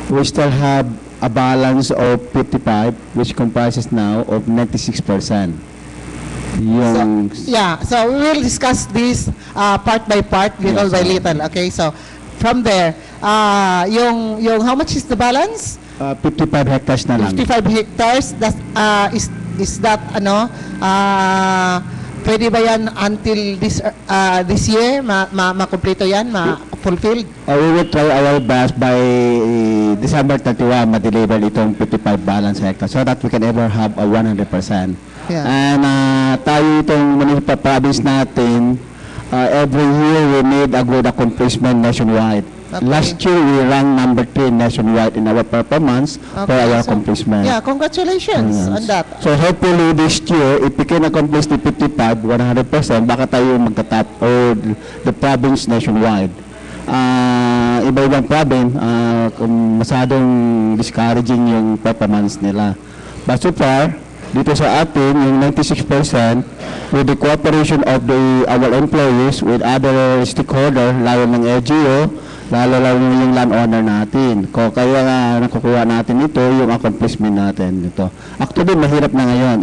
We still have a balance of 55, which comprises now of 96%. Yung So we will discuss this part by part, little by little. Okay, so from there, yung how much is the balance? 55 hectares na lang. 55 hectares. That is that pwede ba yan until this year makumpleto yan? fulfilled? We will try our best by December 31 ma-deliver itong 55 balance hectares so that we can ever have a 100%. Yeah. And tayo itong municipal province natin, every year we made a good accomplishment nationwide. Okay. Last year we ranked number 3 nationwide in our performance for Okay, our so- accomplishment. Yeah, congratulations Yes. on that. So hopefully this year, if we can accomplish the 55, 100%, baka tayo magtatap or the province nationwide. Iba-ibang province, kung masyadong discouraging yung performance nila. But so far, dito sa atin, yung 96% with the cooperation of our employees with other stakeholders, lalo ng LGU, lalo yung landowner natin. Kaya nga nakukuha natin ito, yung accomplishment natin ito. Actually, mahirap na ngayon,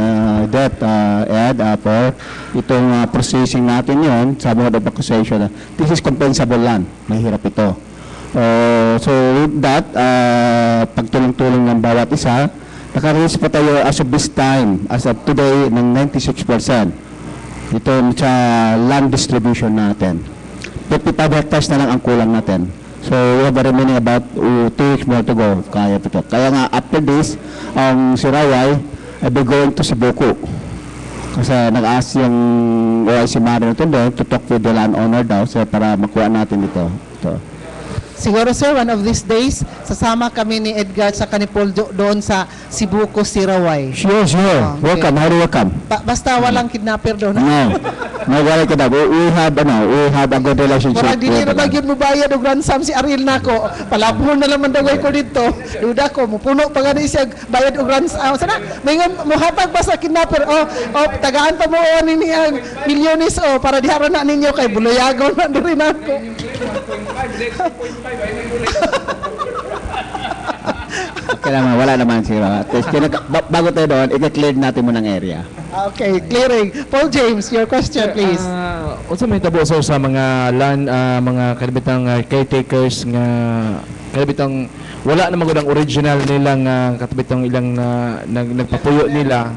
Ed, for itong processing natin yon sa mode of accusation. This is compensable land. Mahirap ito. So with that, pagtulong-tulong ng bawat isa, nakareach pa tayo as of this time, as of today, ng 96%. Ito sa land distribution natin. 55 hectares na lang ang kulang natin. So, we have a remaining about 2 weeks more to go. Kaya ito. Kaya nga, after this, ang si Rawai, I'll be going to Cebuco. Kasi nag-ask yung OIC Marino doon to talk with the landowner daw para makuha natin ito. Siguro sir, one of these days, sasama kami ni Edgar sa kanipol doon sa Cebuco, Siraway. Sure. Okay. Welcome. Highly welcome. Basta walang kidnapper doon. No, wala ka na. We have a good relationship. Murag dili with na lang yun mo bayad o ransom si Ariel nako. Palapon na naman daway ko dito. Duda ko, mupuno pa gani siya bayad o ransom. Sana, may nga muhatag pa sa kidnapper. Tagaan pa mo ni niyang milyones para diharon na ninyo kay buloyagon na rin ako. Kailangan, wala naman siguro. At least, bago tayo doon, i-clear natin mo ng area. Okay, clearing. Paul James, your question please. Unsa may tabo sir sa mga land, mga kalibitang caretakers nga kalibitang wala na magudang original nilang katibitang ilang nagpapuyo nila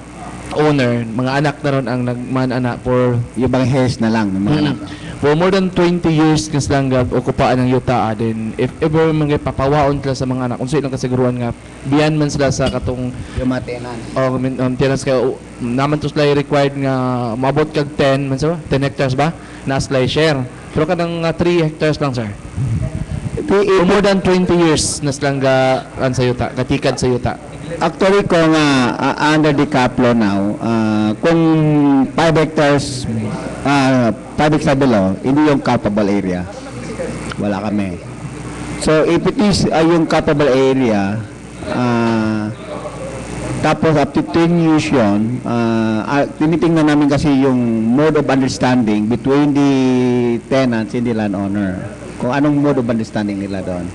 owner, mga anak na ron ang nagman-ana for Yung mga hairs na lang ng mga anak. for more than 20 years kas lang okupaan ng yuta din if ever mga papawaon sila sa mga anak unsa ilang kasiguruhan nga biyan man sila sa katong Yung mga tenants. tenants kay naman to sila required nga maabot kag 10 man sa 10 hectares ba na sila share pero kanang 3 hectares lang sir for more than 20 years na silang sa yuta katikad sa yuta. Actually, kung under the CAPLO now, kung 5 hectares, 5 hectares below, hindi yung capable area. Wala kami. So, if it is yung capable area, tapos up to 10 years yun, tinitingnan namin kasi yung mode of understanding between the tenants and the landowner. Kung anong mode of understanding nila doon.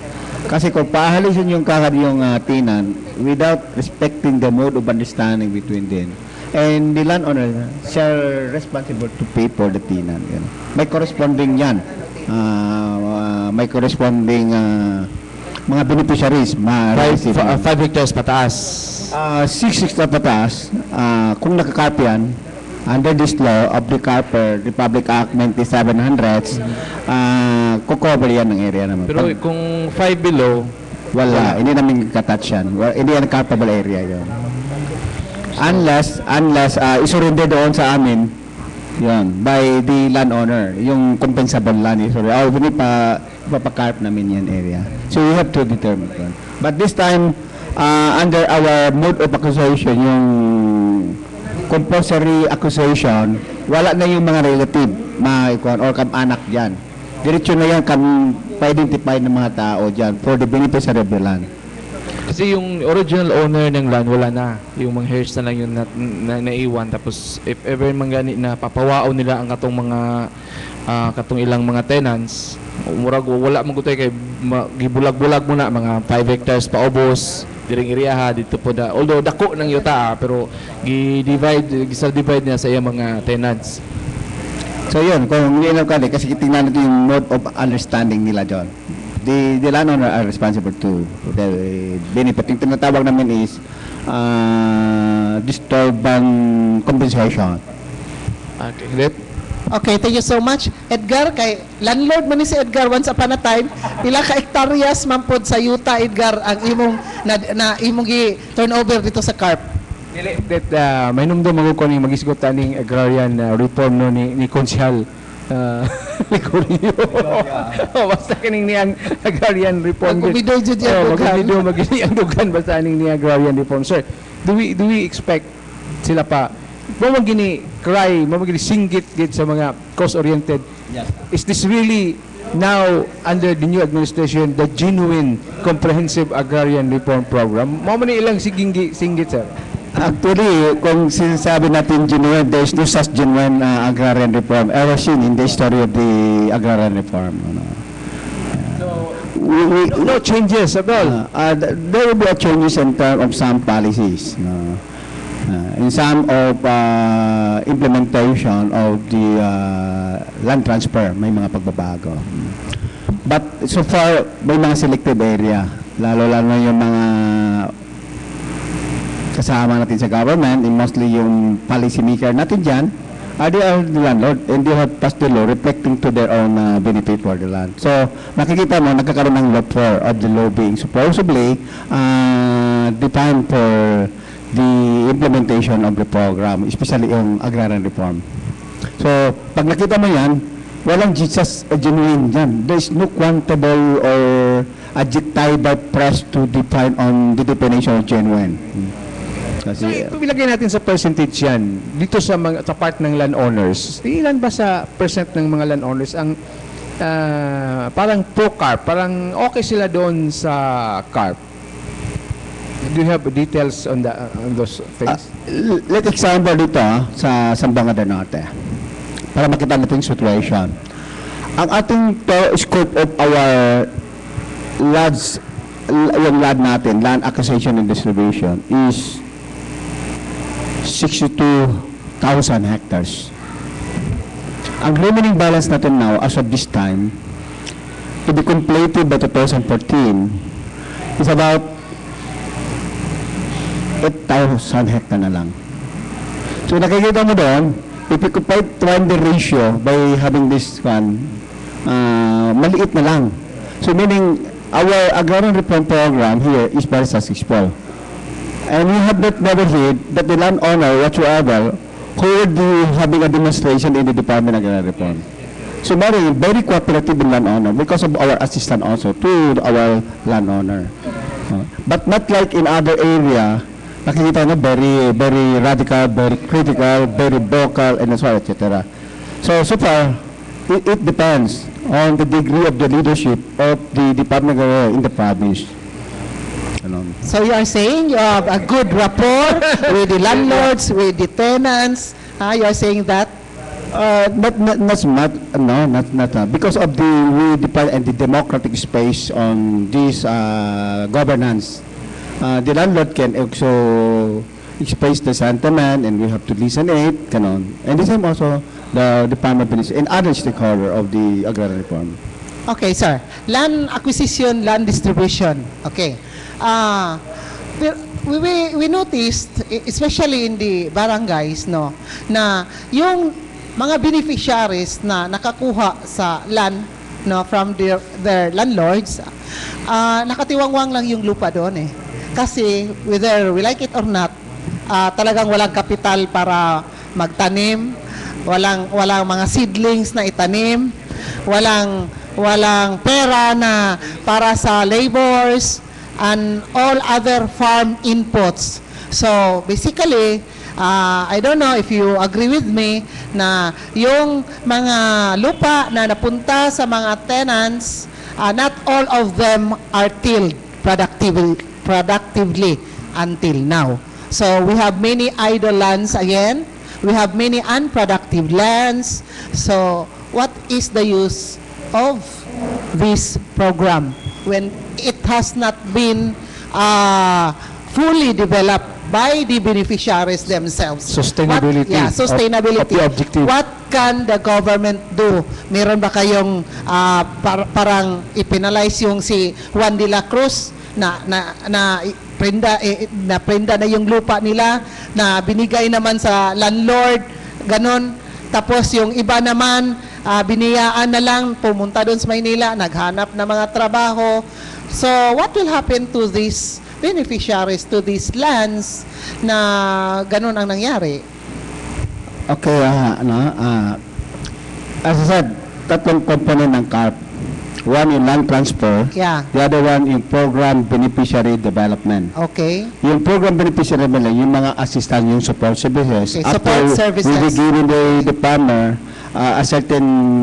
Kasi kung paahalisin yung yung tenant without respecting the mode of understanding between them and the landowner, siya responsible to pay for the tenant. Yan. May corresponding yan. May corresponding mga beneficiaries. 5 hectares pataas. 6 na pataas, kung nakakarp yan, under this law of the Carper Republic Act 9700s, kukover yan ng area naman. Pero kung 5 below, Wala, hindi namin katouch yan. Hindi yan carpable area yun. Unless isurrender doon sa amin, yun, by the landowner, yung compensable land isurrender. Hindi ipapakarp namin yan area. So we have to determine yun. But this time, under our mode of accusation, yung compulsory accusation, wala na yung mga relative, or kam-anak dyan. Diretso na yan pa-identify ng mga tao dyan for the beneficiary of the land. kasi yung original owner ng land wala na. Yung mga heirs na lang yung naiwan. Tapos if ever manggani na papawao nila ang katong mga katong ilang mga tenants, murag wala man gutoy kay gibulag-bulag muna mga 5 hectares paubos diring area dito po da. Although dako ng yuta pero gi-divide niya sa iyang mga tenants. So yun, kung hindi alam ka kasi tingnan natin yung mode of understanding nila doon. The landowner are responsible to the benefit. Yung tinatawag namin is disturbance compensation. Okay, great. Okay, thank you so much. Edgar, kay landlord man ni si Edgar once upon a time, pila ka hektaryas man pod sa yuta, Edgar, ang imong na imong gi turnover dito sa CARP. Dili that may numdum ako ko ni magisgot aning agrarian reform no ni Konsyal Licorio. Basta kining niyang agrarian reform. Magkumidoy jud yan, dugan. Magkumidoy magini ang dugan basta aning niya agrarian reform. Sir, do we expect sila pa mo magini cry, mo magini singgit gid sa mga cost oriented? Yes. Is this really now under the new administration the genuine comprehensive agrarian reform program? Mo man ni ilang singgit sir. Actually, kung sinasabi natin genuine, there is no such genuine agrarian reform ever seen in the history of the agrarian reform. No changes at all. There will be a changes in terms of some policies. No? In some of implementation of the land transfer, may mga pagbabago. But so far, may mga selected area. Lalo-lalo yung mga kasama natin sa government, and mostly yung policy maker natin dyan, they are the landlord and they have passed the law reflecting to their own benefit for the land. So, makikita mo, nagkakaroon ng lot for of the law being supposedly defined for the implementation of the program, especially yung agrarian reform. So, pag nakita mo yan, walang just genuine dyan. There is no quantable or adjectival press to define on the definition of genuine. So, Kasi, ilagay natin sa percentage yan. Dito sa mga sa part ng landowners, ilan ba sa percent ng mga landowners ang parang pro-carp, parang okay sila doon sa carp? Do you have details on those things? let's example dito sa Sambanga del Norte para makita natin yung situation. Ang ating scope of our lands, yung land natin, land acquisition and distribution is 62,000 hectares. Ang remaining balance natin now as of this time to be completed by 2014 is about 8,000 hectare na lang. So nakikita mo doon, if you find the ratio by having this one, maliit na lang. So meaning, our agrarian reform program here is very successful. And we have not never heard that the landowner whatsoever who would be having a demonstration in the Department of Agrarian Reform. So very cooperative in landowner because of our assistance also to our landowner. But not like in other area, nakikita na very radical, very critical, very vocal, and so on, etc. So far, it depends on the degree of the leadership of the Department of Agrarian in the province. So you are saying you have a good rapport with the landlords, with the tenants. You are saying that? Not because of the we depend and the democratic space on this governance. The landlord can also express the sentiment and we have to listen it, kanon. And the same also the Department of Police and other stakeholder of the agrarian reform. Okay, sir. Land acquisition, land distribution. Okay. We noticed, especially in the barangays, no, na yung mga beneficiaries na nakakuha sa land, no, from their landlords, nakatiwangwang lang yung lupa doon eh. Kasi whether we like it or not, talagang walang kapital para magtanim, walang mga seedlings na itanim, walang pera na para sa labors and all other farm inputs. So basically, I don't know if you agree with me na yung mga lupa na napunta sa mga tenants, not all of them are tilled productively until now. So we have many idle lands again. We have many unproductive lands. So what is the use of this program when it has not been fully developed by the beneficiaries themselves? Sustainability sustainability. of the objective. What can the government do? Meron ba kayong parang ipinalize yung si Juan de la Cruz na prenda na yung lupa nila na binigay naman sa landlord, ganon? Tapos yung iba naman, biniyaan na lang, pumunta doon sa Maynila, naghanap ng mga trabaho. So, what will happen to these beneficiaries, to these lands na ganun ang nangyari? Okay, as I said, tatlong component ng CARP. One yung land transfer, Yeah. the other one yung program beneficiary development. Okay. Yung program beneficiary naman, yung mga assistant, yung support services. Okay, support services. We be giving the farmer a certain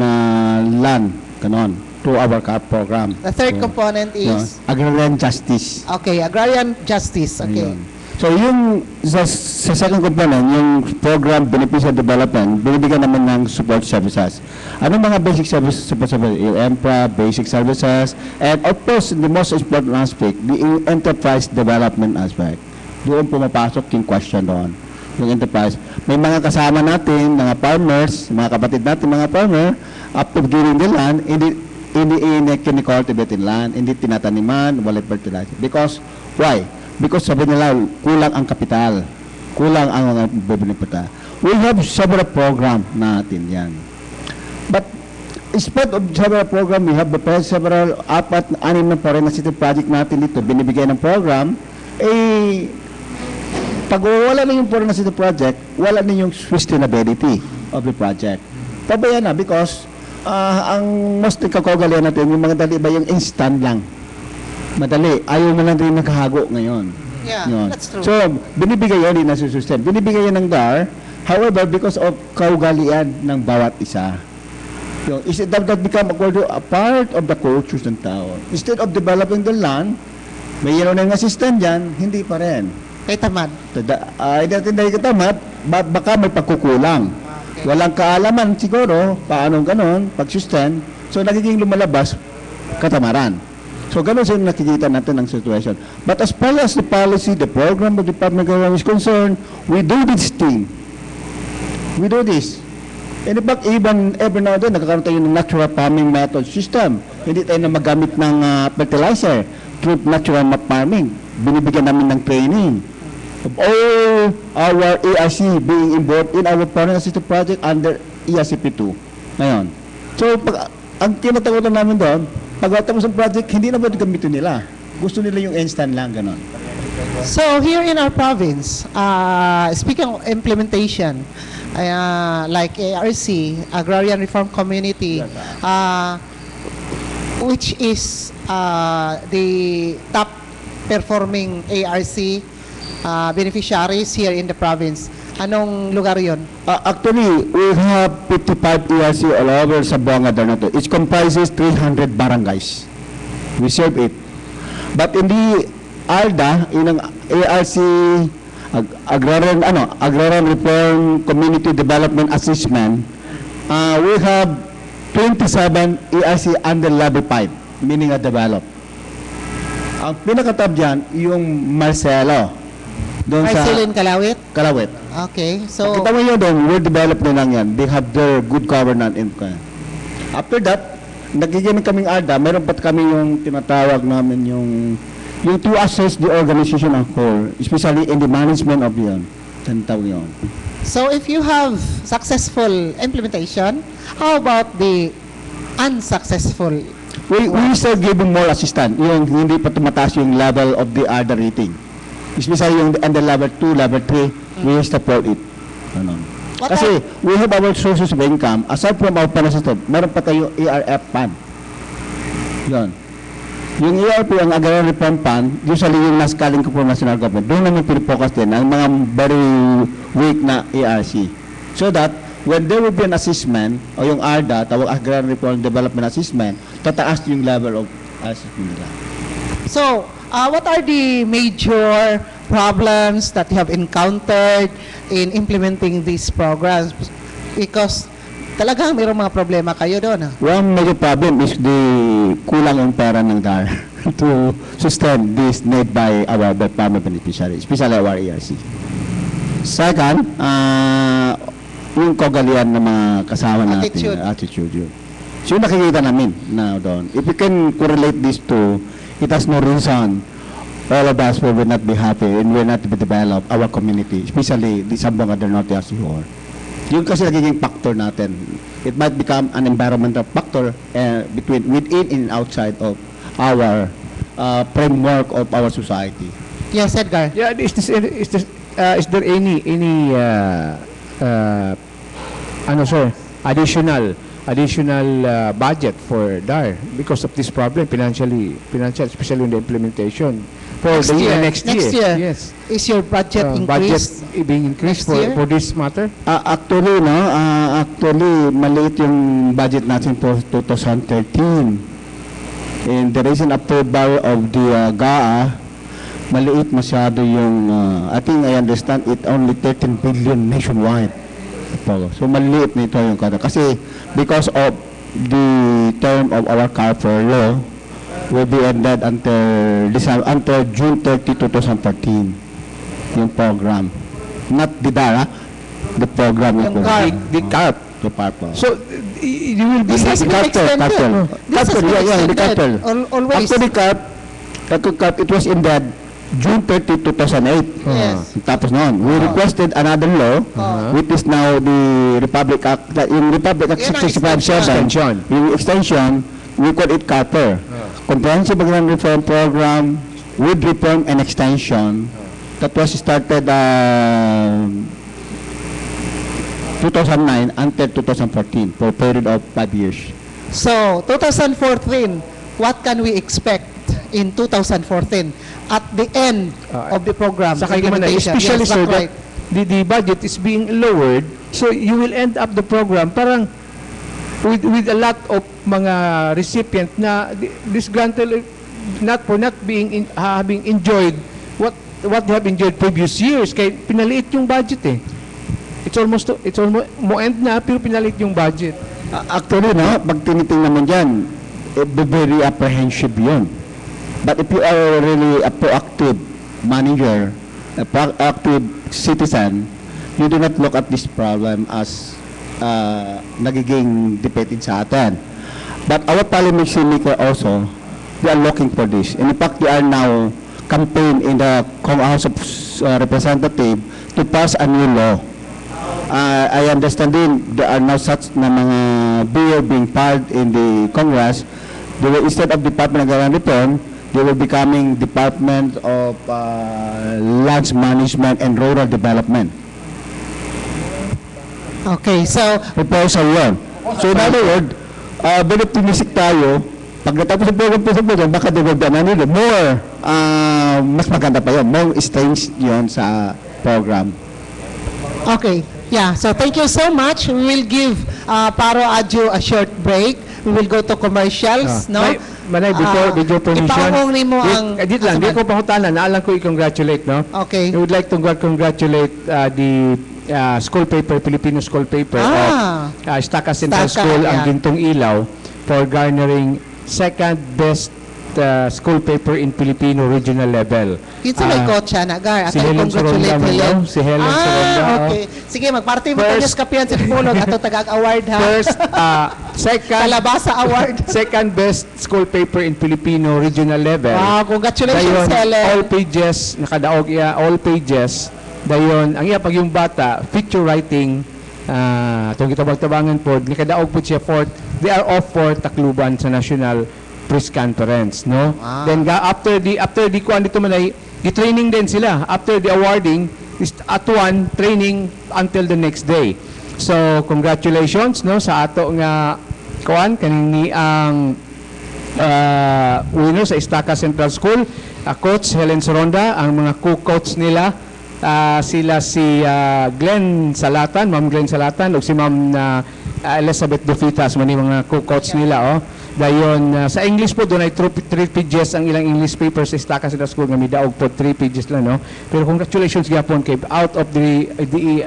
land, ganon, to our CARP program. The third So, component is, agrarian justice. okay, agrarian justice. Okay. Ayun. So yung sa second component, yung program beneficiary development, binibigyan naman ng support services. Anong mga basic services support services? Yung EMPRA, basic services, and of course, the most important aspect, the enterprise development aspect. Doon pumapasok yung question doon. Yung enterprise. May mga kasama natin, mga farmers, mga kapatid natin, mga farmer, after giving the land, hindi kinicultivate yung land, hindi tinataniman, walay fertilizer. Because, why? Because sabi nila, kulang ang kapital. Kulang ang mga bibinipita. We have several program natin yan. But, instead of several program, we have several, 4-6 na foreign na city project natin dito, binibigay ng program, pag wala na yung foreign na city project, wala na yung sustainability of the project. Pabayaan na because, ang most kakogalian natin, yung mga dali ba yung instant lang. Madali. Ayaw na lang rin nakahago ngayon. Yeah, Yun. that's true. So, binibigay yan, hindi nasusustain. Binibigay yan ng DAR, however, because of kaugalian ng bawat isa. Yung, is it that become a part of the cultures ng tao? Instead of developing the land, may yun na yung assistant dyan, hindi pa rin. Kay tamad. Hindi katamat, baka may pagkukulang. Okay. Walang kaalaman siguro, paano ganon, pag-sustain. So, nagiging lumalabas, katamaran. So, ganun sila nakikita natin ang situation. But as far as the policy, the program of the Department of Government is concerned, we do this thing. We do this. And in fact, even every now and then, nagkakaroon tayo ng natural farming method system. Hindi tayo na magamit ng fertilizer through natural farming. Binibigyan namin ng training of all our ERC being involved in our foreign assistance project under ERCP2. Ngayon. So, ang tinatakutan namin doon, pagkatapos ng project, hindi na ba gamitin nila? Gusto nila yung instant lang, ganon. So here in our province, speaking of implementation, like ARC, Agrarian Reform Community, which is the top performing ARC beneficiaries here in the province. Anong lugar yon? Actually, we have 55 ERC all over Zamboanga Darnato. It comprises 300 barangays. We serve it. But in the ARDA, in ang ARC Agrarian Reform Community Development Assessment, we have 27 ERC under level 5, meaning developed. Ang pinaka-top dyan, yung Marcelo. Doon sa Marcelin Kalawit? Kalawit. Okay, so Kita mo yun doon, we're developed na lang yan. They have their good governance. After that, nagiginig kaming ARDA, meron pa kami yung tinatawag namin yung to assess the organization as whole, especially in the management of yun. Tinatawag yun. So if you have successful implementation, how about the unsuccessful? We start giving more assistance. Yung hindi pa tumataas yung level of the ARDA rating. Especially yung under level 2, level 3, we support it. Ano. What Kasi we have our sources of income. Aside from our panasitop, meron pa tayo ARF fund. Yun. Yung ERP, ang Agrarian Reform Fund, usually yung naskaling ko po national government, doon namin pinifocus din ang mga very weak na ARC. So that, when there will be an assessment, o yung ARDA, tawag Agrarian Reform Development Assessment, tataas yung level of assessment nila. So, what are the major problems that you have encountered in implementing these programs? Because talagang mayroong mga problema kayo doon. One major problem is the kulang ang pera ng DAR to sustain this need by our farmer beneficiaries, especially our ERC. Second, yung kagalian ng mga kasama natin, attitude yun. So yung nakikita namin na doon. If we can correlate this to, it has no reason all of us will not be happy and will not be develop our community, especially the Zamboanga del Norte as you are. Yun kasi nagiging factor natin. It might become an environmental factor between within and outside of our framework of our society. Yes, Edgar. Yeah, is there any ano sir, additional budget for DAR because of this problem financial, especially in the implementation for Next the year. next year. Yes. Is your budget Budget increased? being increased next year? for this matter? Actually, maliit yung budget natin for 2013. And the recent approval of the GAA, maliit masyado yung, I think I understand it only 13 billion nationwide. So maliit nito yung kada. Kasi because of the term of our CARPER law will be ended until June 30, 2014 yung program. Not the DARA, the program Yung yung CARP. The CARP. the CARPER. So you will be This has been Cartel, extended. cartel. This has Cartel, been yeah, the extended. cartel. Always. Actually, CARP, it was ended June 30, 2008. Yes. Tapos noon, we requested another law, which is now the Republic Act, yung Republic Act Yan ang 657, extension. yung extension, we call it CARPER. Comprehensive Background Reform Program with reform and extension that was started 2009 until 2014 for a period of 5 years. So, 2014, what can we expect in 2014 at the end of the program? Sa kayo naman, implementation? especially Yes, sir, that's right. that the budget is being lowered, so you will end up the program parang with a lot of mga recipient na disgruntled not being having enjoyed what they have enjoyed previous years kay pinaliit yung budget eh. It's almost mo end na pero pinaliit yung budget. Actually, no, pag tinitingnan mo dyan, very apprehensive yun. But if you are really a proactive manager, a proactive citizen, you do not look at this problem as nagiging defeated sa atin. But our policymaker also, they are looking for this. And in fact, they are now campaign in the House of Representatives to pass a new law. I understand din, there are now such na mga bill being filed in the Congress. They will, instead of Department of Agrarian Reform, they will becoming Department of Lands Management and Rural Development. Okay, so, Proposal yun. So in other words, very optimistic tayo. Pag natapos ang program, baka develop na nila more, mas maganda pa yun. More strengths yun sa program. okay. Yeah, so thank you so much. We will give Paro Adjo a short break. We will go to commercials, no? Manay, before permission. Ipaungong ni mo ang... Dito lang, di ko pangutanan, naalang ko i-congratulate, no? Okay. I would like to congratulate the school paper, Filipino school paper of Estaca Central Estaca, School, yeah. ang Gintong Ilaw, for garnering second best school paper in Filipino regional level. Kinsa may kotsa na, Gar. si Ato Helen congratulate Soronda, Helen. no? Si Helen Soronda, oh. Okay. Sige, magparty mo First- tayo sa kapiyan sa Tipulog. Ato tagag-award, ha? First, second, Kalabasa Award. second best school paper in Filipino regional level. Wow, congratulations, Dayon, Helen. all pages, nakadaog iya, all pages. Dayon, ang iya pag yung bata, feature writing, itong kitabag-tabangan po, nakadaog po siya for, they are off for Tacloban sa National Press Conference, no? Wow. Then after the kuan dito man ay i-training din sila. After the awarding, is at one training until the next day. So congratulations no sa ato nga kuan kaning ang winner sa Estaca Central School, Coach Helen Soronda, ang mga co-coach nila sila si Glenn Salatan, Ma'am Glenn Salatan ug si Ma'am Elizabeth Dufitas man mga co-coach nila dayon sa English po doon ay 3 pages ang ilang English paper sa Estaca Central School nga midaog po 3 pages lang no. Pero congratulations gyapon kay out of the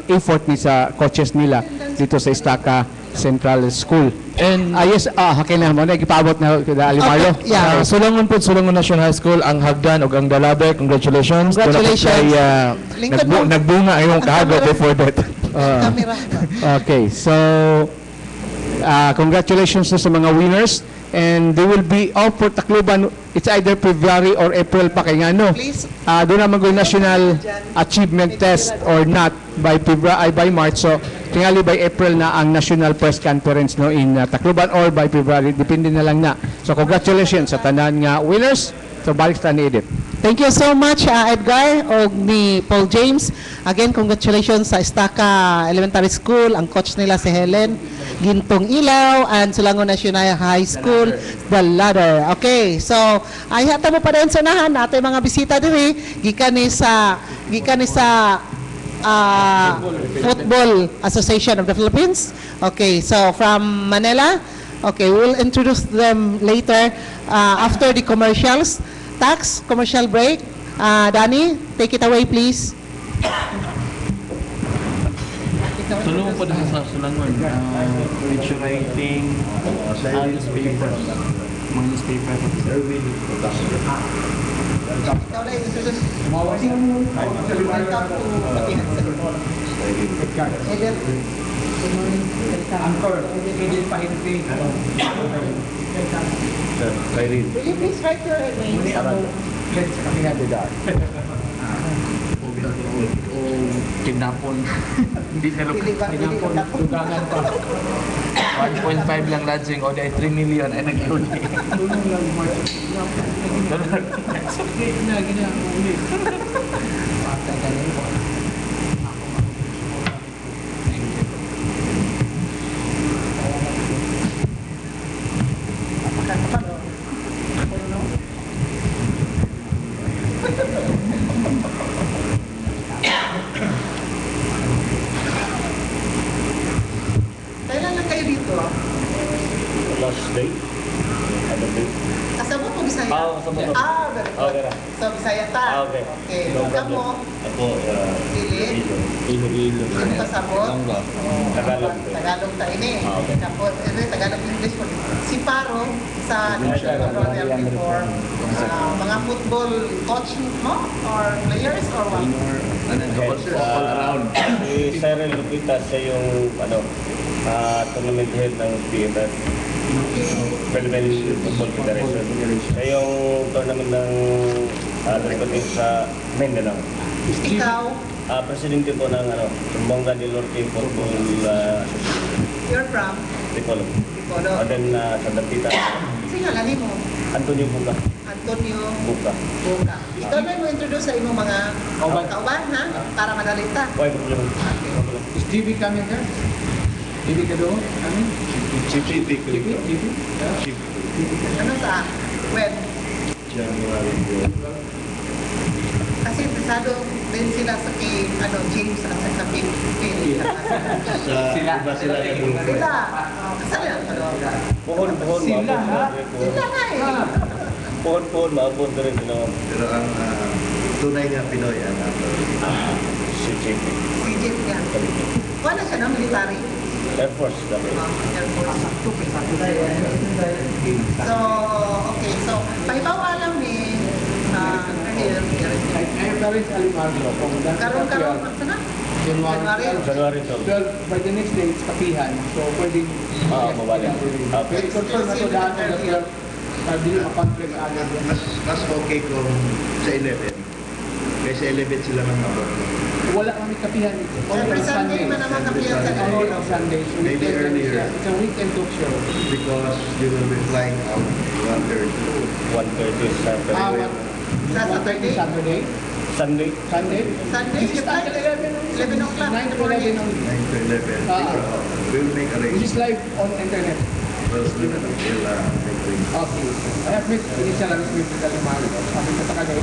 effort ni sa coaches nila dito sa Estaca Central School. And Yes, hakin na mo na gipaabot na Alimarlo. Okay, yeah. Sulangon po, Sulangon National High School, ang Hagdan o ang Dalabe. Congratulations. Congratulations. Lingkod mo. Nagbunga yung kahago before that. Camera. Okay, so congratulations to sa mga winners and they will be off for Tacloban. It's either February or April pa kay ngano. Please. Doon na mag-national achievement test or not by February by March. So tingali by April na ang National Press Conference no in Tacloban or by February, depende na lang na. So congratulations sa tanan nga winners. So balik sa ni Edith. Thank you so much, Edgar, o ni Paul James. Again, congratulations sa Estaca Elementary School, ang coach nila si Helen, Gintong Ilaw, and Sulangon National High School, The Ladder. Okay, so, ay hata mo pa rin sa nahan natin mga bisita diri, gikan ni sa Football Association of the Philippines. Okay, so from Manila, okay, we'll introduce them later after the commercials. Commercial break. Danny, take it away, please. Tulungan po dito sa Sulangon. Picture writing, newspapers. Mga newspaper. Ikaw na introduce. Angkor, Edith Pahinti. Will you please write your name? Kidnapon. Hindi na Kidnapon. Tugangan pa. 1.5 lang lodging o di 3 million ay nag-iuli. Tulong lang, Mark. Kailan lang kayo dito? Last day? Ano day? Kasama mo Bisaya? Kasama ko. Very good. Okay na. So, Bisaya ta? Okay. Okay. No Kamu? problem. Ako, Dili? Ilo. Ano kasabot? Tagalog. Tagalog ta ini. Okay. Tapos, Tagalog English po. Si Paro sa National Royal before, mga football coach mo? Or players? Or what? All around. Si Cyril Lupita, siya yung tournament head ng PFF. Philippine Football Federation. Siya yung tournament ng recruiting sa Mindanao. Ikaw, Presidente po ng Sumbonga del Norte Football Association. you're from Dipolo. Dipolo. And then sa Dapita, Sige, lani mo. Antonio Buka. Antonio Buka. Boca. Ikaw na mo introduce sa imong mga kauban, ha? Para madali ta. Why problem? Is GB coming here? GB ka doon? Coming? GB? Ano sa? When? Kasi pasado din sila sa James at sa Phil. Sila nag-group. Sila. Kasali ang Puhon, Sila, ha? Sila nga eh. Puhon, maabot na rin sila. Pero ang tunay na Pinoy ang Si JP. Si James nga. Wala siya ng military. Air Force. Air Force. So, okay. So, paibawa lang ni Parents Alimargo. Karon, sana? January. January 12. Well, by the next day, it's kapihan. So, pwedeng... Mabalik. Pero confirm na to daan na sila. Dili makonflict agad. mas okay kung sa 11. Kasi sa 11 sila nang mabot. Wala kami kapihan dito. Every Sunday man naman kapihan sa Only Dipolo. on Sundays. Maybe Weekend lang earlier. siya. It's a weekend talk show. Because they will be flying out 1:30. 1:30 Saturday. Sa Saturday? Saturday. Sunday. Sunday. Sunday, This is flight at 11 11 o'clock 9 in the to 11 morning. only. 9 to 11. We will make This is arrangements. live on internet. Well, we will make arrangements. Okay. I have met initial arrangement with Alimano. Sabi ko sa kanila,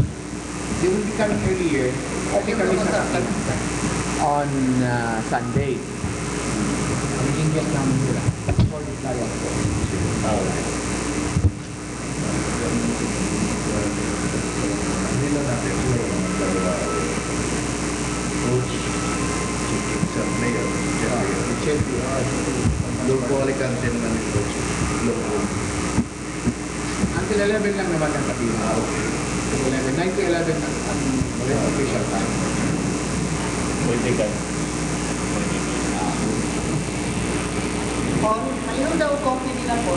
they will be coming earlier. Okay kami sa on Sunday. Magiging guest namin sila. For this dialogue. Hindi lang natin coach, sa mayor, doon po alikante naman yung coach. Until 11 lang naman ang kapihan. 11. 9 to 11 ang official time. Pwede ka. Paul, ayun daw coffee nila po.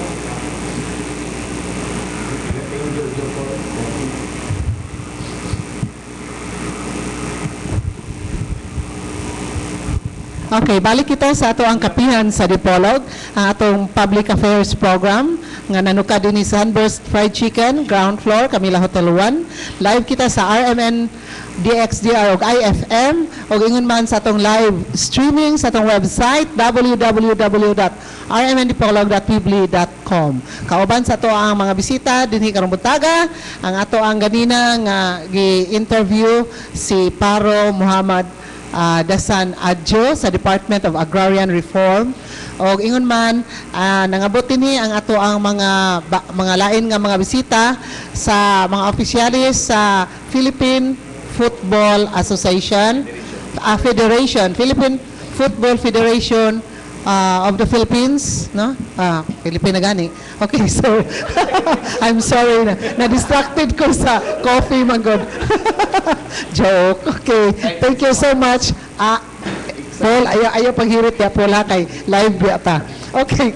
Okay, balik kita sa ato ang kapihan sa Dipolog, ang atong public affairs program nga nanuka din ni Sunburst Fried Chicken, ground floor, Camila Hotel 1. Live kita sa RMN DXDR ug IFM ug ingon man sa atong live streaming sa atong website www.rmndipolog.pibli.com. Kauban sa ato ang mga bisita dinhi karong buntaga, ang ato ang ganina nga gi-interview si Paro Muhammad Dasan Adjo sa Department of Agrarian Reform. O ingon man nangabot ni ang ato ang mga lain nga mga bisita sa mga opisyalis sa Philippine Football Association Federation, Philippine Football Federation of the Philippines, no? Philippine na gani. Okay, so I'm sorry na distracted ko sa coffee magod. Joke. Okay. Thank you so much. Paul, ayaw paghirit ya Paul ha, kay live yata. Okay,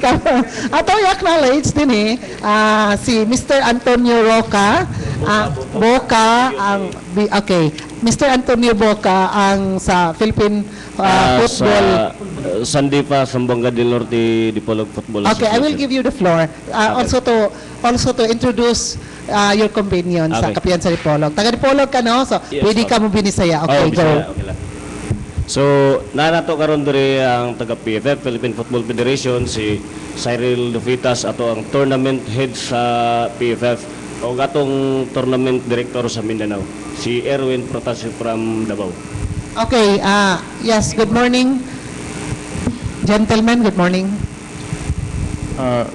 ato i-acknowledge din si Mr. Antonio Roca, Boca ang okay, Mr. Antonio Boca ang sa Philippine Football. Sa Sandipa, Zamboanga del Norte, Dipolog Football Okay, I will Association. give you the floor. Also to introduce your convenience sa Okay. kapihan sa Dipolog. Taga Dipolog ka, no? So, Yes, pwede ka mo binisaya. Okay, go. Bisaya, okay lang. So, nanato karon diri ang taga PFF, Philippine Football Federation, si Cyril Dufitas, ato ang tournament head sa PFF, o atong tournament director sa Mindanao, si Erwin Protasio from Davao. Okay, yes, good morning. Gentlemen, good morning.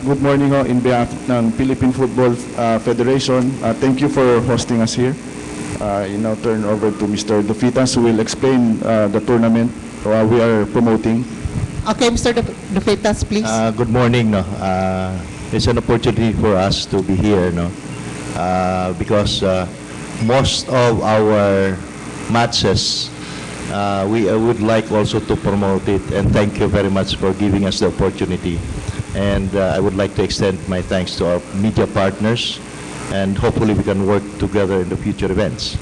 Good morning ho, in behalf ng Philippine Football Federation. Thank you for hosting us here. You now turn over to Mr. Dufitas who will explain the tournament we are promoting. Okay, Mr. Dufitas, please. Good morning. No? It's an opportunity for us to be here, no? Because most of our matches, we would like also to promote it, and thank you very much for giving us the opportunity. And I would like to extend my thanks to our media partners, and hopefully we can work together in the future events.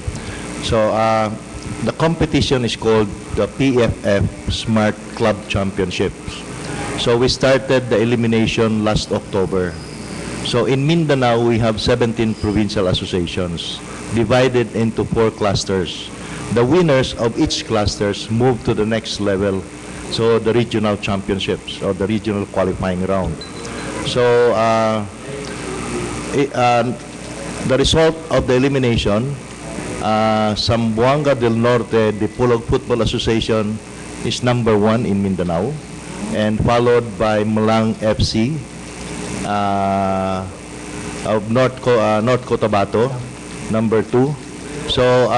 So the competition is called the PFF Smart Club Championships. So we started the elimination last October. So in Mindanao, we have 17 provincial associations divided into 4 clusters. The winners of each clusters move to the next level, so the regional championships or the regional qualifying round. So the result of the elimination, Zamboanga del Norte, the Dipolog Football Association is number 1 in Mindanao, and followed by Malang FC of North Cotabato, number 2. So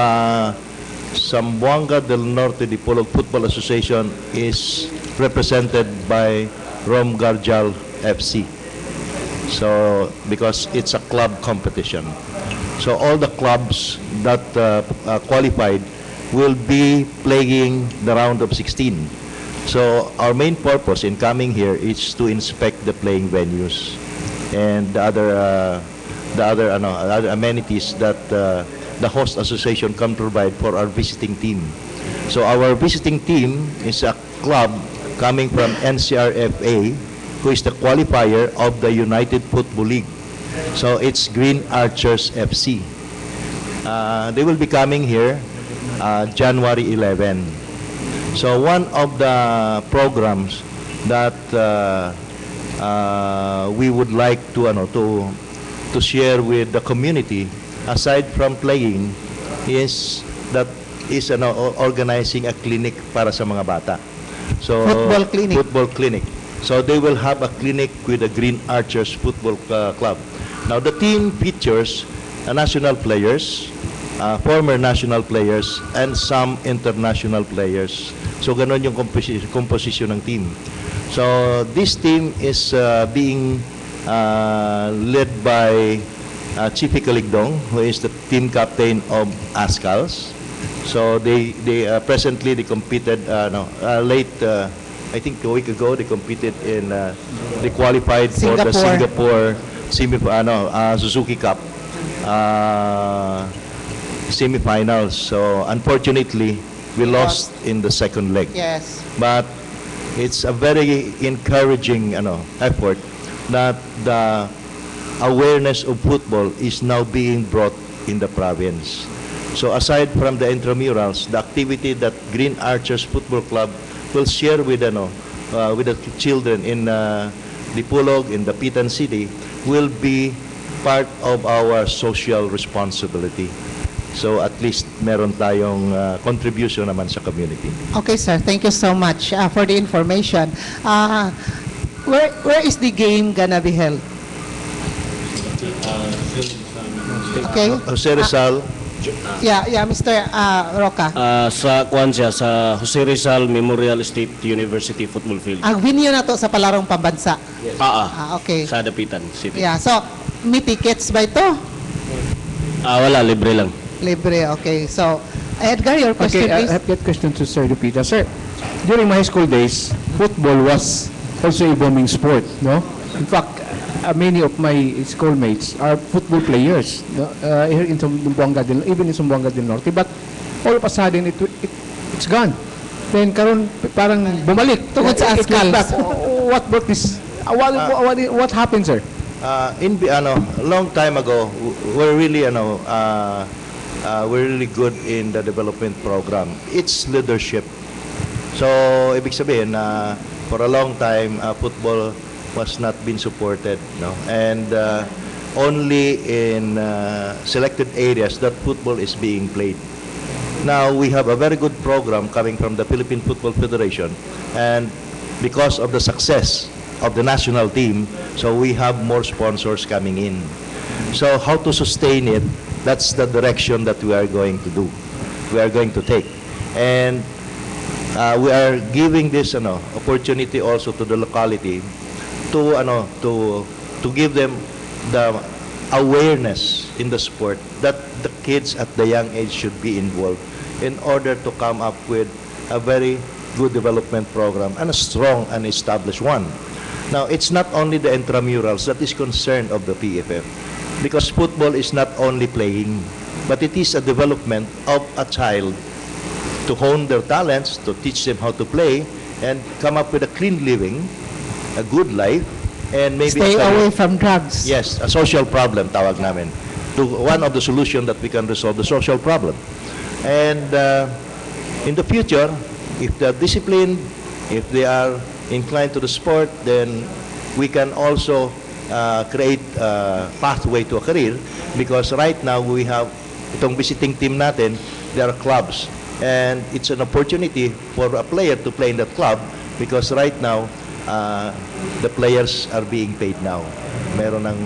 Zamboanga del Norte Dipolog Football Association is represented by Rom Garjal FC. So because it's a club competition. So all the clubs that qualified will be playing the round of 16. So our main purpose in coming here is to inspect the playing venues and the other amenities that the host association can provide for our visiting team. So our visiting team is a club coming from NCRFA, who is the qualifier of the United Football League. So it's Green Archers FC. They will be coming here January 11. So one of the programs that we would like to share with the community, aside from playing, is organizing a clinic para sa mga bata. So Football clinic. Football clinic. So they will have a clinic with the Green Archers Football Club. Now the team features national players, former national players, and some international players. So ganon yung composition ng team. So this team is being led by Chief Ikaligdong, who is the team captain of Ascals. So they presently they competed I think a week ago they competed in they qualified for the Singapore Suzuki Cup semifinals. So unfortunately we lost in the second leg. Yes. But it's a very encouraging effort that the awareness of football is now being brought in the province. So aside from the intramurals, the activity that Green Archers Football Club will share with the children in Dipolog, in the Pitan City, will be part of our social responsibility. So at least meron tayong contribution naman sa community. Okay, sir. Thank you so much for the information. Where is the game gonna be held? Okay. Jose Rizal, Yeah, Mr. Roca. Sa kuan siya sa Jose Rizal Memorial State University Football Field. Ang venue na to sa palarong pambansa. Okay. Sa Dapitan City. Yeah, so may tickets ba ito? Wala, libre lang. Libre, okay. So, Edgar, your question Okay, I please. have that question to Sir Lupita. Sir, during my high school days, football was also a booming sport, no? In fact, many of my schoolmates are football players, no? Here in Zamboanga del, even in Zamboanga del Norte. But all of a sudden, it's gone. Then karon parang bumalik. Tungkol sa It went Ascals. back. What brought this? What happened, sir? a long time ago, we're really good in the development program. It's leadership. So ibig sabihin na for a long time football was not been supported, no, and only in selected areas that football is being played. Now we have a very good program coming from the Philippine Football Federation, and because of the success of the national team, so we have more sponsors coming in. So how to sustain it, that's the direction that we are going to do. We are going to take. And we are giving this opportunity also to the locality to give them the awareness in the sport that the kids at the young age should be involved in order to come up with a very good development program and a strong and established one. Now, it's not only the intramurals that is concerned of the PFF, because football is not only playing, but it is a development of a child to hone their talents, to teach them how to play, and come up with a clean living, a good life, and maybe Stay a career. away from drugs. Yes, a social problem, tawag namin. To one of the solution that we can resolve the social problem. And in the future, if they are disciplined, if they are inclined to the sport, then we can also create a pathway to a career, because right now we have itong visiting team natin, there are clubs. And it's an opportunity for a player to play in that club, because right now, the players are being paid now. Meron ng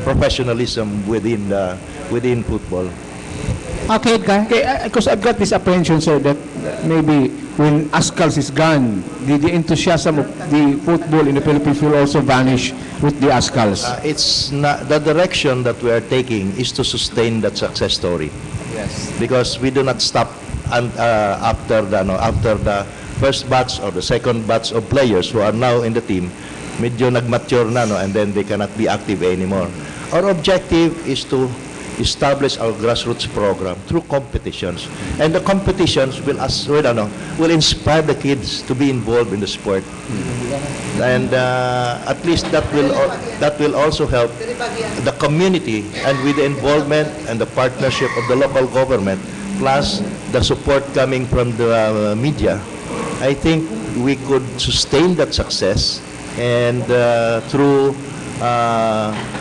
professionalism within football. Okay, Edgar. Okay, because I've got this apprehension, sir, that maybe when Ascals is gone, the enthusiasm of the football in the Philippines will also vanish with the Ascals. It's not, the direction that we are taking is to sustain that success story. Yes. Because we do not stop after the first batch or the second batch of players who are now in the team, medyo nag-mature na, no, and then they cannot be active anymore. Our objective is to establish our grassroots program through competitions, and the competitions will inspire the kids to be involved in the sport, and at least that will also help the community, and with the involvement and the partnership of the local government plus the support coming from the media, I think we could sustain that success, and through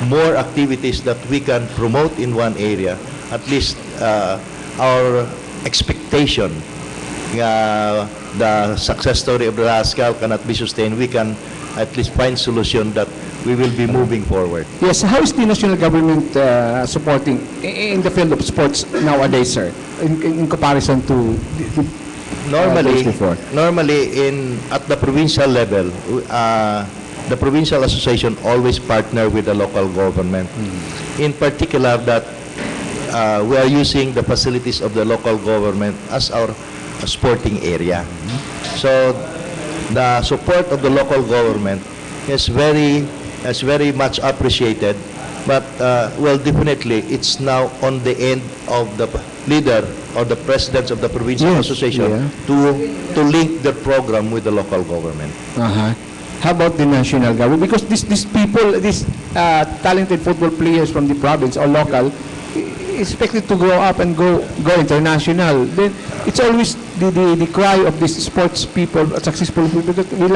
more activities that we can promote in one area, at least our expectation, the success story of the Ascal cannot be sustained. We can at least find solution that we will be moving forward. Yes, how is the national government supporting in the field of sports nowadays, sir, in comparison to Normally, days before? at the provincial level, the provincial association always partner with the local government. In particular, that we are using the facilities of the local government as our sporting area. So the support of the local government is very much appreciated But, well, definitely, it's now on the end of the leader or the presidents of the provincial Yes, association yeah. to link their program with the local government. Uh-huh. How about the national government? Because these people, these talented football players from the province or local, expected to grow up and go international. Then it's always the cry of these sports people, successful people, that we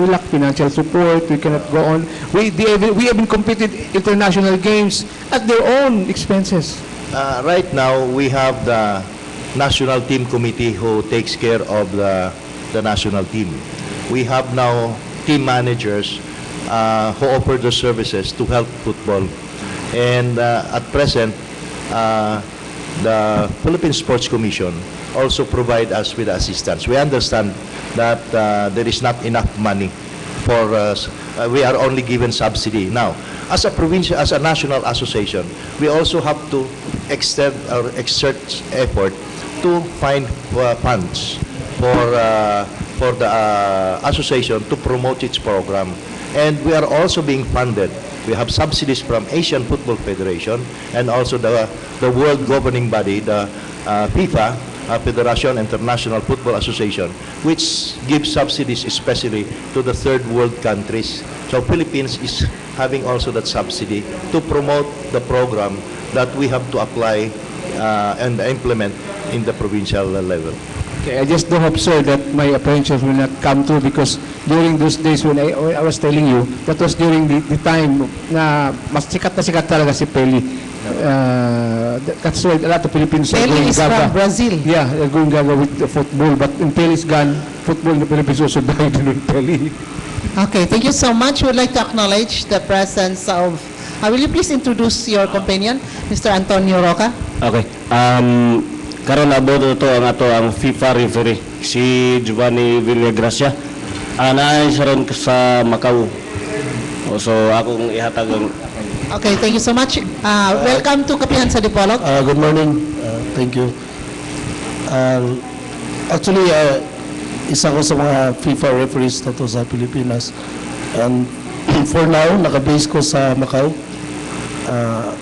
lack financial support. We cannot go on. We even competed international games at their own expenses. Right now, we have the national team committee who takes care of the national team. We have now team managers who offer the services to help football. And at present, the Philippine Sports Commission also provide us with assistance. We understand that there is not enough money for us. We are only given subsidy. Now, as a provincial, as a national association, we also have to extend or exert effort to find funds for the association to promote its program. And we are also being funded. We have subsidies from Asian Football Federation and also the world governing body, the FIFA, Federation International Football Association, which gives subsidies especially to the third world countries. So Philippines is having also that subsidy to promote the program that we have to apply and implement in the provincial level. Okay, I just do hope, sir, that my apprehensions will not come true, because during those days when I was telling you, that was during the time na mas sikat na sikat talaga si Peli. That's why a lot of Filipinos are Pele going is gaga. from Brazil. Yeah, they're going gaga with the football. But in Peli's gone, football in the Philippines also died with Peli. Okay, thank you so much. We'd like to acknowledge the presence of, will you please introduce your companion, Mr. Antonio Roca? Okay. Karon abot ito ang FIFA referee si Giovanni Villagracia. Naay sa ron sa Macau. So akong ihatag ang Okay, thank you so much. Welcome to Kapihan sa Dipolog. Good morning. Thank you. Actually, isa ko sa mga FIFA referees na to sa Pilipinas. And for now, naka-base ko sa Macau.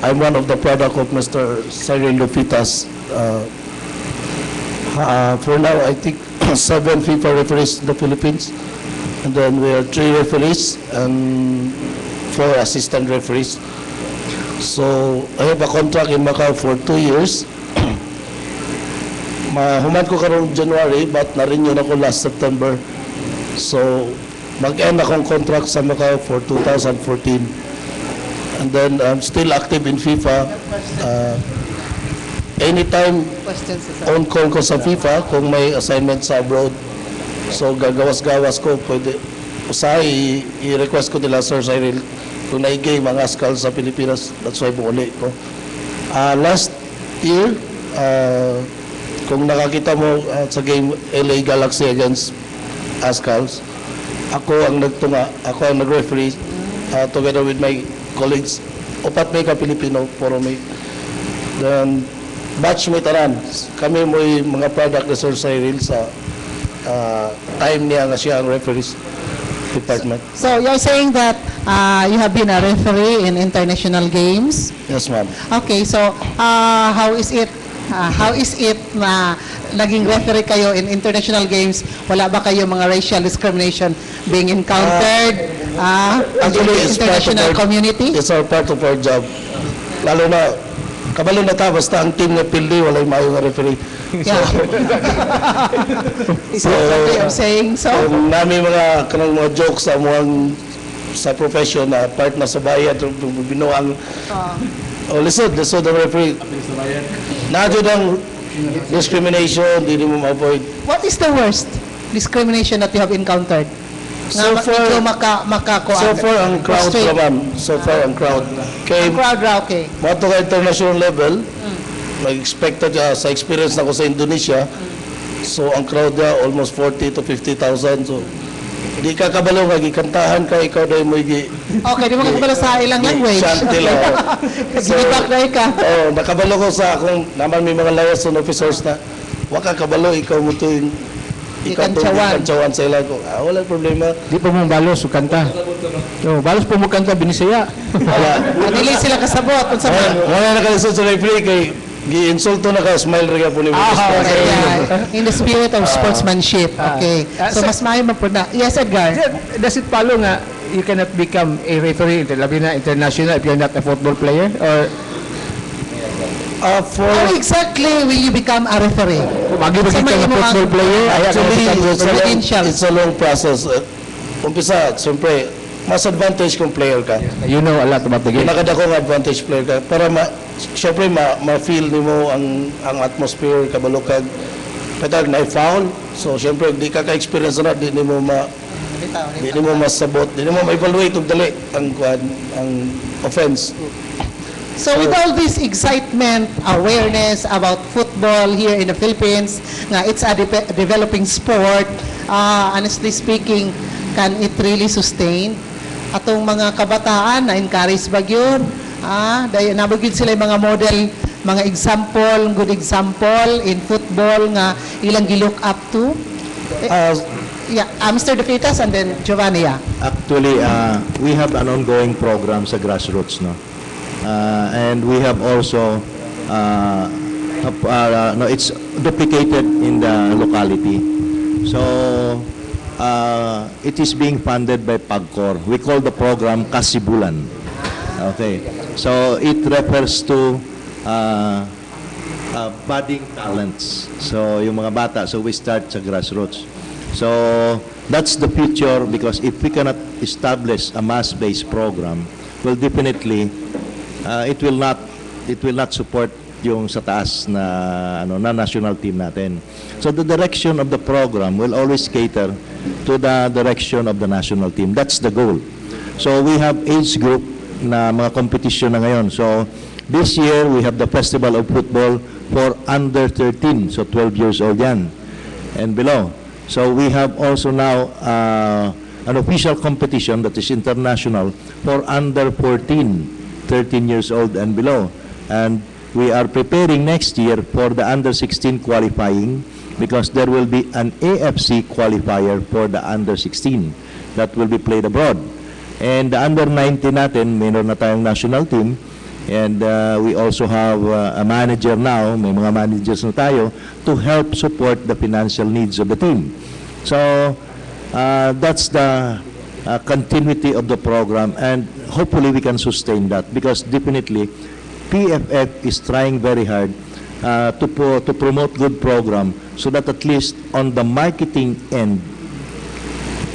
I'm one of the product of Mr. Cyril Lufitas. For now, I think 7 FIFA referees in the Philippines. And then we are 3 referees and 4 assistant referees. So, I have a contract in Macau for 2 years. Human ko karong January, but na-renew ako last September. So, mag-end akong contract sa Macau for 2014. And then, I'm still active in FIFA. Anytime Questions? on call ko sa FIFA, kung may assignment sa abroad, so gagawas-gawas ko, pwede. Usahay, i-request ko nila, Sir Cyril, kung naigay mga ASCAL sa Pilipinas, that's why buuli ko. Last year, kung nakakita mo sa game LA Galaxy against ASCALs, ako ang nagtunga, ako ang nag-referee together with my colleagues. Upat may ka-Pilipino, puro may. Then, batch may tanan. Kami mo mga product ni Sir Cyril sa time niya nga siya ang referees department. So, you're saying that you have been a referee in international games? Yes, ma'am. Okay, so how is it na naging referee kayo in international games? Wala ba kayo mga racial discrimination being encountered in the international community? It's our part of our job. Lalo na, kabalo na ta, basta ang team nga pildi, walay mayo nga referee. Yeah. Is that what they are saying so? Kung namin mga kanang mga jokes sa mga sa profession na part na sa bayan, binuang, lisod ang referee. Nadyo ng discrimination, di mo ma-avoid. What is the worst discrimination that you have encountered? So far, ang crowd Frustrate. naman. So far, ang crowd. Kay, Ang crowd raw, okay. mga to ka international level, expected sa experience na ko sa Indonesia, so ang crowd niya almost 40 to 50,000. So, di ka kabalo nga gikantahan ka, ikaw na mo gi Okay, di mo kakabalo sa ilang language. Chantil, Gibak na ka. nakabalo ko sa akong naman may mga liaison officers na waka kabalo, ikaw mo to yung Ikantsawan. Ikantsawan sa ila ko. Wala problema. Di pa mong balos o kanta. Yo, balos po mo kanta binisaya. Wala. Dili sila kasabot unsa man. Wala na kayo sa referee kay gi-insulto na ka, smile rin ka po ni In the spirit of sportsmanship. Okay. So mas maayo man po na. Yes, Edgar. Does it follow nga you cannot become a referee, labi na international, if you're not a football player? Or How exactly will you become a referee? magi-bagi ka nga football player? Actually, credentials. it's a long process. Umpisa, siyempre, mas advantage kung player ka. You know a lot about the game. Pinakadakong advantage player ka. Para siyempre, ma-feel ni mo ang atmosphere, kabalo kag katag na-foul. So, siyempre, di ka ka-experience na, di mo masabot, di mo ma-evaluate og dali ang offense. So with all this excitement, awareness about football here in the Philippines, nga it's a developing sport, honestly speaking, can it really sustain? Atong mga kabataan na encourage ba yun? Dahil nabagid sila yung mga model, mga example, good example in football nga ilang gi-look up to. Mr. De Fritas and then Giovanni. Actually, we have an ongoing program sa grassroots, no? And we have also, it's duplicated in the locality. So, it is being funded by PAGCOR. We call the program Kasibulan. Okay. So, it refers to budding talents. So, yung mga bata, so we start sa grassroots. So, that's the future because if we cannot establish a mass-based program, well, definitely, it will not support yung sa taas na national team natin. So the direction of the program will always cater to the direction of the national team. That's the goal. So we have age group na mga competition na ngayon. So this year we have the Festival of Football for under 13, so 12 years old yan and below. So we have also now an official competition that is international for under 14, 13 years old and below. And we are preparing next year for the under 16 qualifying because there will be an AFC qualifier for the under 16 that will be played abroad. And the under 19 natin, mayroon na tayong national team. And we also have a manager now, may mga managers na tayo, to help support the financial needs of the team. So, that's the continuity of the program, and hopefully we can sustain that because definitely PFF is trying very hard to promote good program so that at least on the marketing end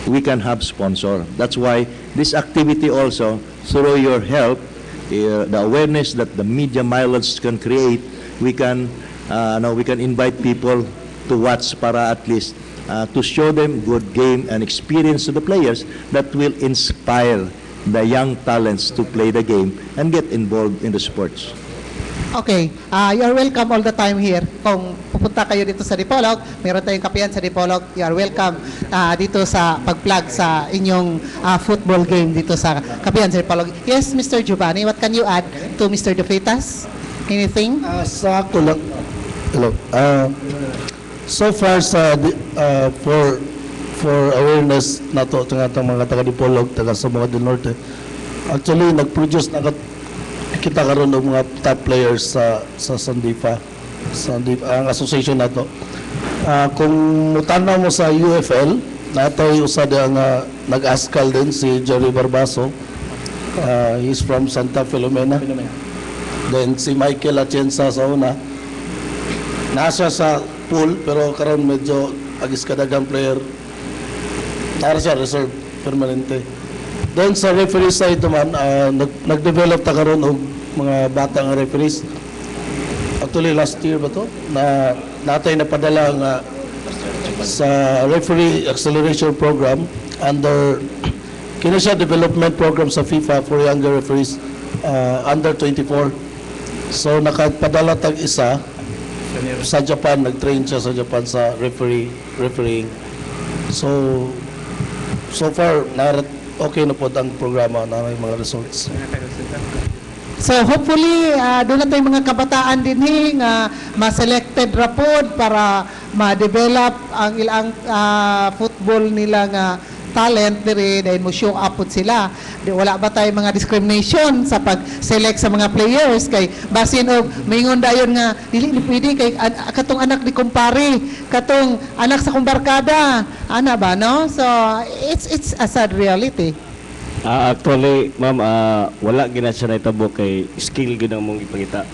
we can have sponsor. That's why this activity also, through your help, the awareness that the media mileage can create, we can invite people to watch para at least to show them good game and experience to the players that will inspire the young talents to play the game and get involved in the sports. Okay, you are welcome all the time here. Kung pupunta kayo dito sa Dipolog, meron tayong kapihan sa Dipolog, you are welcome dito sa pag-plug sa inyong football game dito sa kapihan sa Dipolog. Yes, Mr. Giovanni, what can you add to Mr. De Fritas? Anything? Sa ako lang, hello. So far for awareness nato itong mga taga-Dipolog, taga Zamboanga del Norte, actually nag-produce na kita karon ng mga top players sa Sandifa, ang association nato. Kung mutanaw mo sa UFL, natay usad ang nag-askal din si Jerry Barbaso. He's from Santa Filomena. Then si Michael Atienza sa una. Nasa sa pool pero karon medyo agis kadagang player. Nara siya reserve permanente. Then sa referee side naman, nag-develop ta karon og mga batang referees. Actually last year ba to na natay napadala nga sa referee acceleration program under kini siya development program sa FIFA for younger referees under 24. So nakapadala tag isa sa Japan, nag-train siya sa Japan sa refereeing. So far okay na po ang programa na may mga results. So hopefully doon na tayong mga kabataan din nga ma-selected rapod para ma-develop ang ilang football nila nga talent diri dahil mo show up pud sila. Di wala ba tay mga discrimination sa pag-select sa mga players kay basin og mingon dayon nga dili ni pwede kay katong anak ni kumpare, katong anak sa kumbarkada. Ana ba no? So it's a sad reality. Actually, ma'am, wala gina siya naitabo kay skill gid ang mong ipakita.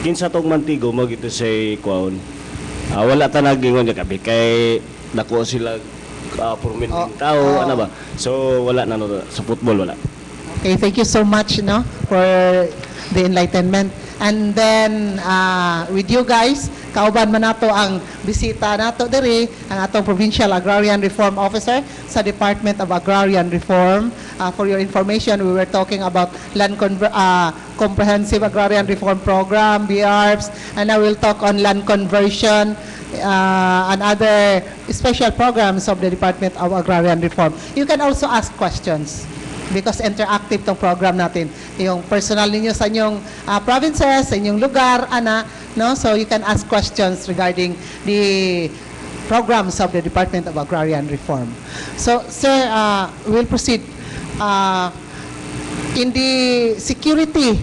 Kinsa tong mantigo mo gito sa kwaon. Wala ta nagingon niya kabi kay dako sila prominent tao, ano ba? So wala na no, sa football wala. Okay, thank you so much no for the enlightenment. And then with you guys, kauban man nato ang bisita nato diri ang atong Provincial Agrarian Reform Officer sa Department of Agrarian Reform. For your information, we were talking about Comprehensive Agrarian Reform Program, BARPS, and now we'll talk on land conversion and other special programs of the Department of Agrarian Reform. You can also ask questions because interactive tong program natin. Yung personal ninyo sa inyong provinces, sa inyong lugar, no? So you can ask questions regarding the programs of the Department of Agrarian Reform. So, sir, we'll proceed. In the security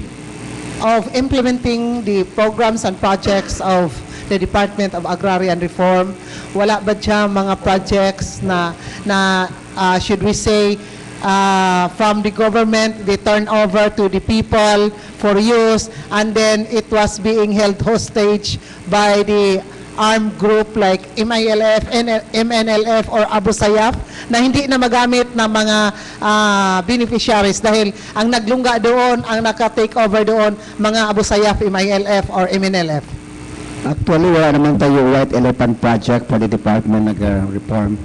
of implementing the programs and projects of the Department of Agrarian Reform, wala ba siya mga projects na should we say from the government, they turn over to the people for use, and then it was being held hostage by the armed group like MILF, MNLF, or Abu Sayyaf na hindi na magamit ng mga beneficiaries dahil ang naglungga doon, ang naka-take over doon, mga Abu Sayyaf, MILF, or MNLF? Actually, wala naman tayo White Elephant Project for the Department of Reform.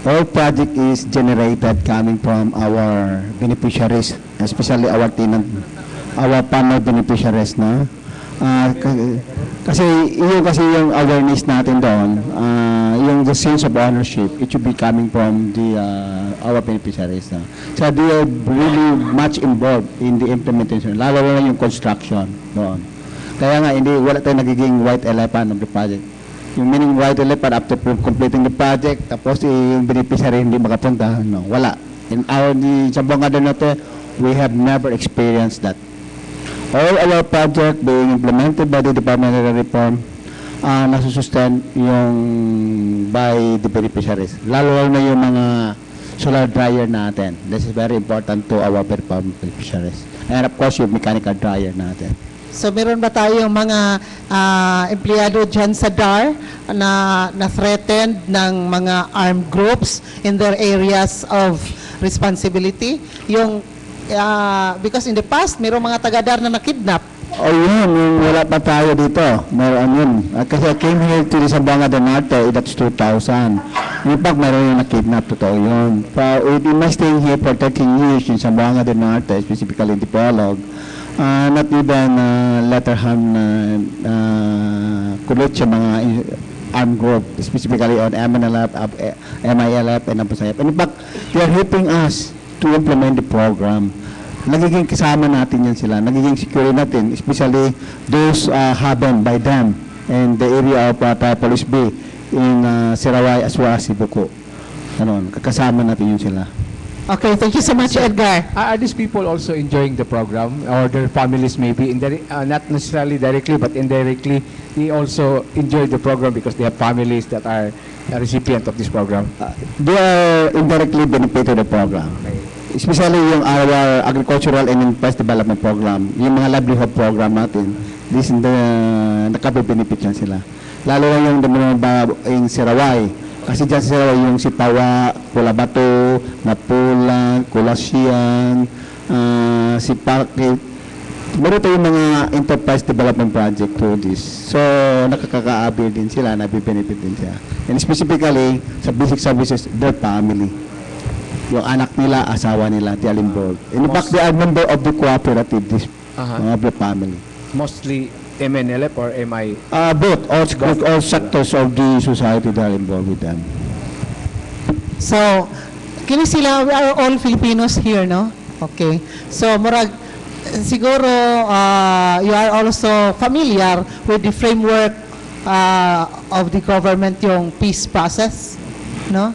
All project is generated coming from our beneficiaries, especially our tenant, our panel beneficiaries, no? Kasi yung awareness natin doon, yung the sense of ownership, it should be coming from the our beneficiaries. No? So they are really much involved in the implementation, lalo na yung construction doon. Kaya nga, wala tayong nagiging white elephant of the project. Yung meaning white elephant after completing the project, tapos yung beneficiary hindi makapunta, no, wala. In our sa Bongada natin, we have never experienced that. All our project being implemented by the Department of Reform nasusustain yung by the beneficiaries. Lalo na yung mga solar dryer natin. This is very important to our beneficiaries. And of course, yung mechanical dryer natin. So meron ba tayong mga empleyado dyan sa DAR na threatened ng mga armed groups in their areas of responsibility? Yung because in the past, mayroong mga taga-DAR na nakidnap. Oh, yun. Wala pa tayo dito. Meron yun. Kasi I came here to the Zamboanga del Norte, that's 2000. In fact, meron yung nakidnap. Totoo yun. We've been staying here for 13 years in Zamboanga del Norte, specifically in Dipolog. Not even letter hand kulit sa mga armed group, specifically on MNLF, MILF, and Abu Sayyaf. And in fact, they are helping us to implement the program. Nagiging kasama natin yan sila. Nagiging security natin, especially those haven by them in the area of Tripolis B in Sirawai as well as Sibuko. Kakasama natin yun sila. Okay, thank you so much, Edgar. Are these people also enjoying the program, or their families maybe, not necessarily directly, but indirectly, they also enjoy the program because they have families that are a recipient of this program? They are indirectly benefited the program. Especially yung our agricultural and enterprise development program, yung mga livelihood program natin, this nakabe-benefit yan sila. Lalo na yung yung Sirawai. Kasi dyan sa Sirawai yung Sipawa, Kulabato, Napulan, Kulasian, Sipakit. Meron tayong mga enterprise development project to this. So, nakakaabil din sila, nabibenefit din sila. And specifically, sa basic services, their family. Yung anak nila, asawa nila, they are involved. In fact, they are member of the cooperative, this of the family. Mostly MNLF or MI? Both. All sectors of the society that are involved with them. So, kini sila, we are all Filipinos here, no? Okay. So, murag, siguro, you are also familiar with the framework of the government yung peace process, no?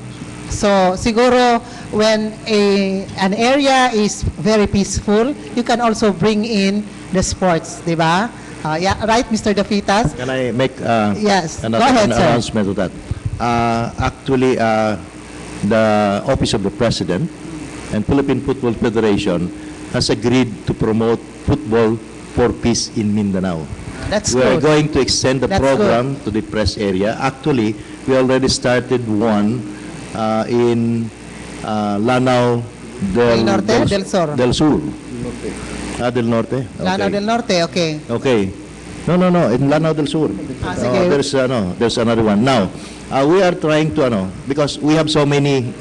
So siguro when an area is very peaceful, you can also bring in the sports, di ba? Yeah, right, Mr. Dafitas? Can I make Yes, another go ahead, an sir. announcement to that? Actually, the Office of the President and Philippine Football Federation has agreed to promote football for peace in Mindanao. That's We are good. going to extend the That's program to the press area. Actually, we already started one in Lanao Del Norte, Del Sur. Del Sur. Del Norte? Lanao Okay. del Norte, okay. Okay. No, in Lanao del Sur. Sige. There's another one. Now, we are trying to, because we have so many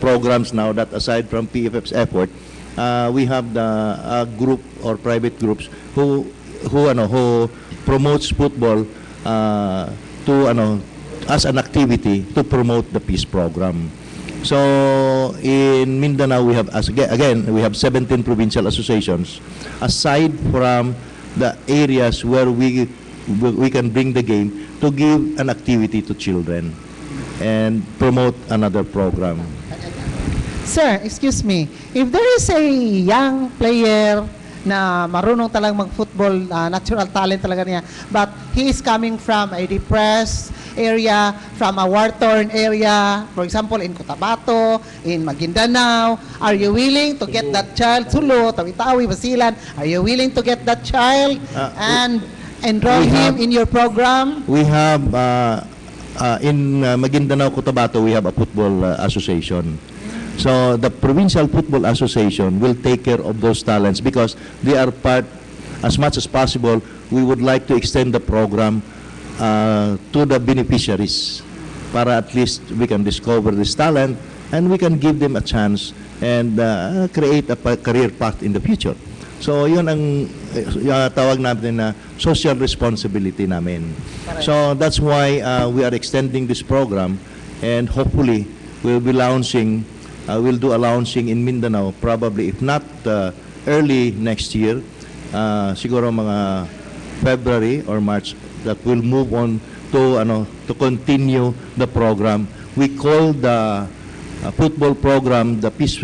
programs now that aside from PFF's effort, we have the group or private groups who promotes football as an activity to promote the peace program. So in Mindanao, we have, we have 17 provincial associations. Aside from the areas where we can bring the game to give an activity to children and promote another program. Sir, excuse me. If there is a young player na marunong talagang mag-football, natural talent talaga niya, but he is coming from a depressed area, from a war-torn area, for example, in Cotabato, in Maguindanao, are you willing to get that child, Sulo, Tawi-Tawi, Basilan, are you willing to get that child and enroll we him have- in your program? We have, in Maguindanao, Cotabato, we have a football association. So the Provincial Football Association will take care of those talents because they are part, as much as possible, we would like to extend the program to the beneficiaries para at least we can discover this talent and we can give them a chance and create a career path in the future. So yun ang tawag natin na social responsibility namin. So that's why we are extending this program and hopefully we'll be launching, we'll do a launching in Mindanao probably if not early next year, siguro mga February or March that will move on to continue the program. We call the football program the peace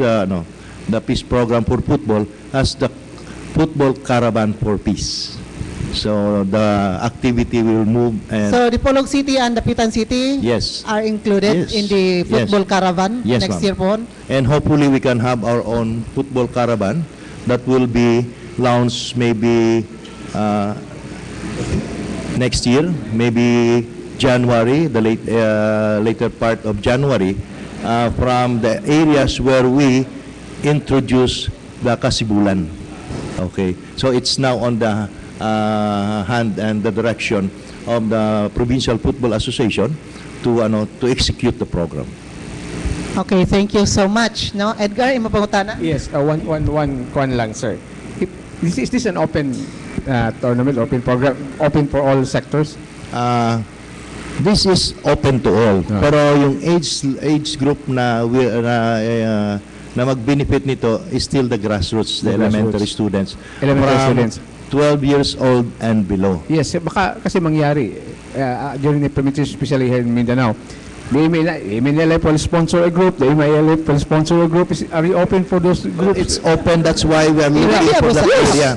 program for football as the Football Caravan for Peace. So the activity will move and So Dipolog City and Dapitan City yes. are included Yes. in the Yes. football caravan Yes, next ma'am. year po? And hopefully we can have our own football caravan that will be launched maybe next year, maybe January, the later part of January, from the areas where we introduce the Kasibulan. Okay, so it's now on the hand and the direction of the Provincial Football Association to execute the program. Okay, thank you so much. No, Edgar, imo pangutana? Yes, one kwan lang, sir. Is this an open tournament, open program, open for all sectors? This is open to all. Pero yung age group na mag-benefit nito is still the grassroots, the The elementary grassroots. students. Elementary from students. 12 years old and below. Yes, baka kasi mangyari during the primitive, especially here in Mindanao. They may will sponsor a group. The MILF will sponsor a group. Are you open for those groups? It's open, that's why we are looking Yeah, for that yes, area.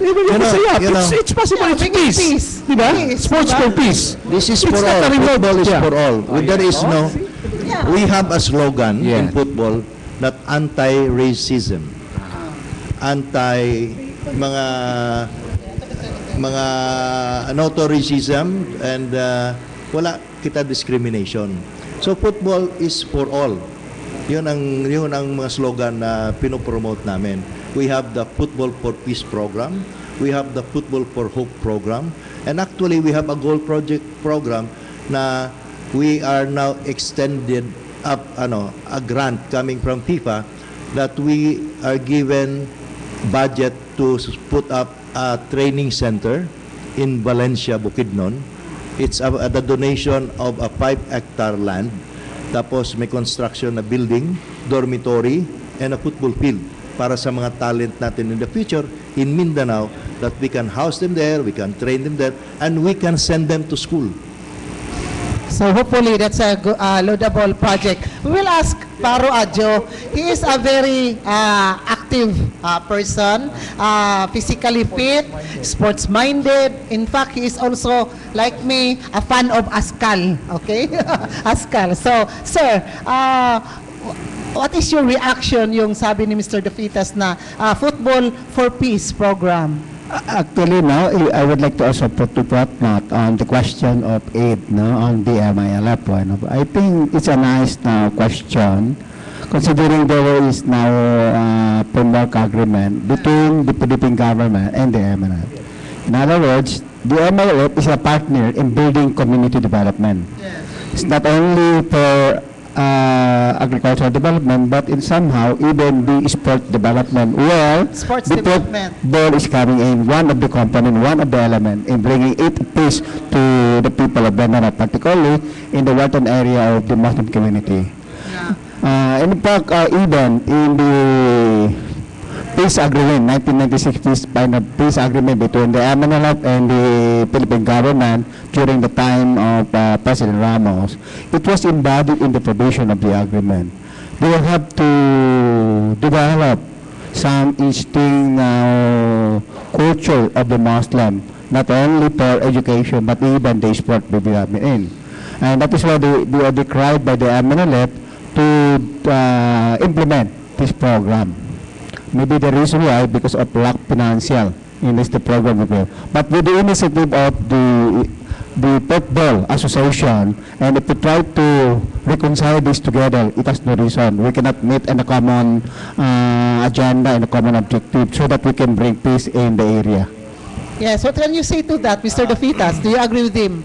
It's possible. Yeah, It's bring peace. peace. Diba? Peace, Sports diba? for peace. This is It's for not all. a remote- Football is Yeah. for all. There is no, Yeah. we have a slogan Yeah. in football that anti-racism, anti mga no to racism and wala kita discrimination. So football is for all. Yun ang mga slogan na pinopromote namin. We have the Football for Peace program. We have the Football for Hope program. And actually, we have a goal project program na we are now extended up a grant coming from FIFA that we are given budget to put up a training center in Valencia, Bukidnon. It's the donation of a 5-hectare land. Tapos may construction na building, dormitory, and a football field para sa mga talent natin in the future in Mindanao that we can house them there, we can train them there, and we can send them to school. So hopefully that's a laudable project. We will ask Paro Adjo. He is a very active person, physically fit, sports-minded. In fact, he is also, like me, a fan of Askal. Okay? Askal. So, sir, what is your reaction yung sabi ni Mr. De Fitas na Football for Peace program? Actually, no, I would like to also put note on the question of aid, no, on the MILF one. I think it's a nice question, considering there is now framework agreement between the Philippine government and the MILF. In other words, the MILF is a partner in building community development. It's not only for agricultural development, but in somehow even the sport development. Well, Sports the development. football is coming in one of the component, one of the element in bringing it peace to the people of Mindanao, particularly in the western area of the Muslim community. In fact, even in the peace agreement, 1996 peace agreement between the MNLF and the Philippine government during the time of President Ramos, it was embodied in the provision of the agreement. They will have to develop some instinct culture of the Muslim, not only for education but even the sport development in. And that is why they are decried by the MNLF to implement this program. Maybe the reason why, because of lack financial in this the program. But with the initiative of the Football Association, and if we try to reconcile this together, it has no reason. We cannot meet in a common agenda and a common objective so that we can bring peace in the area. Yes, what can you say to that, Mr. De Fitas? Do you agree with him?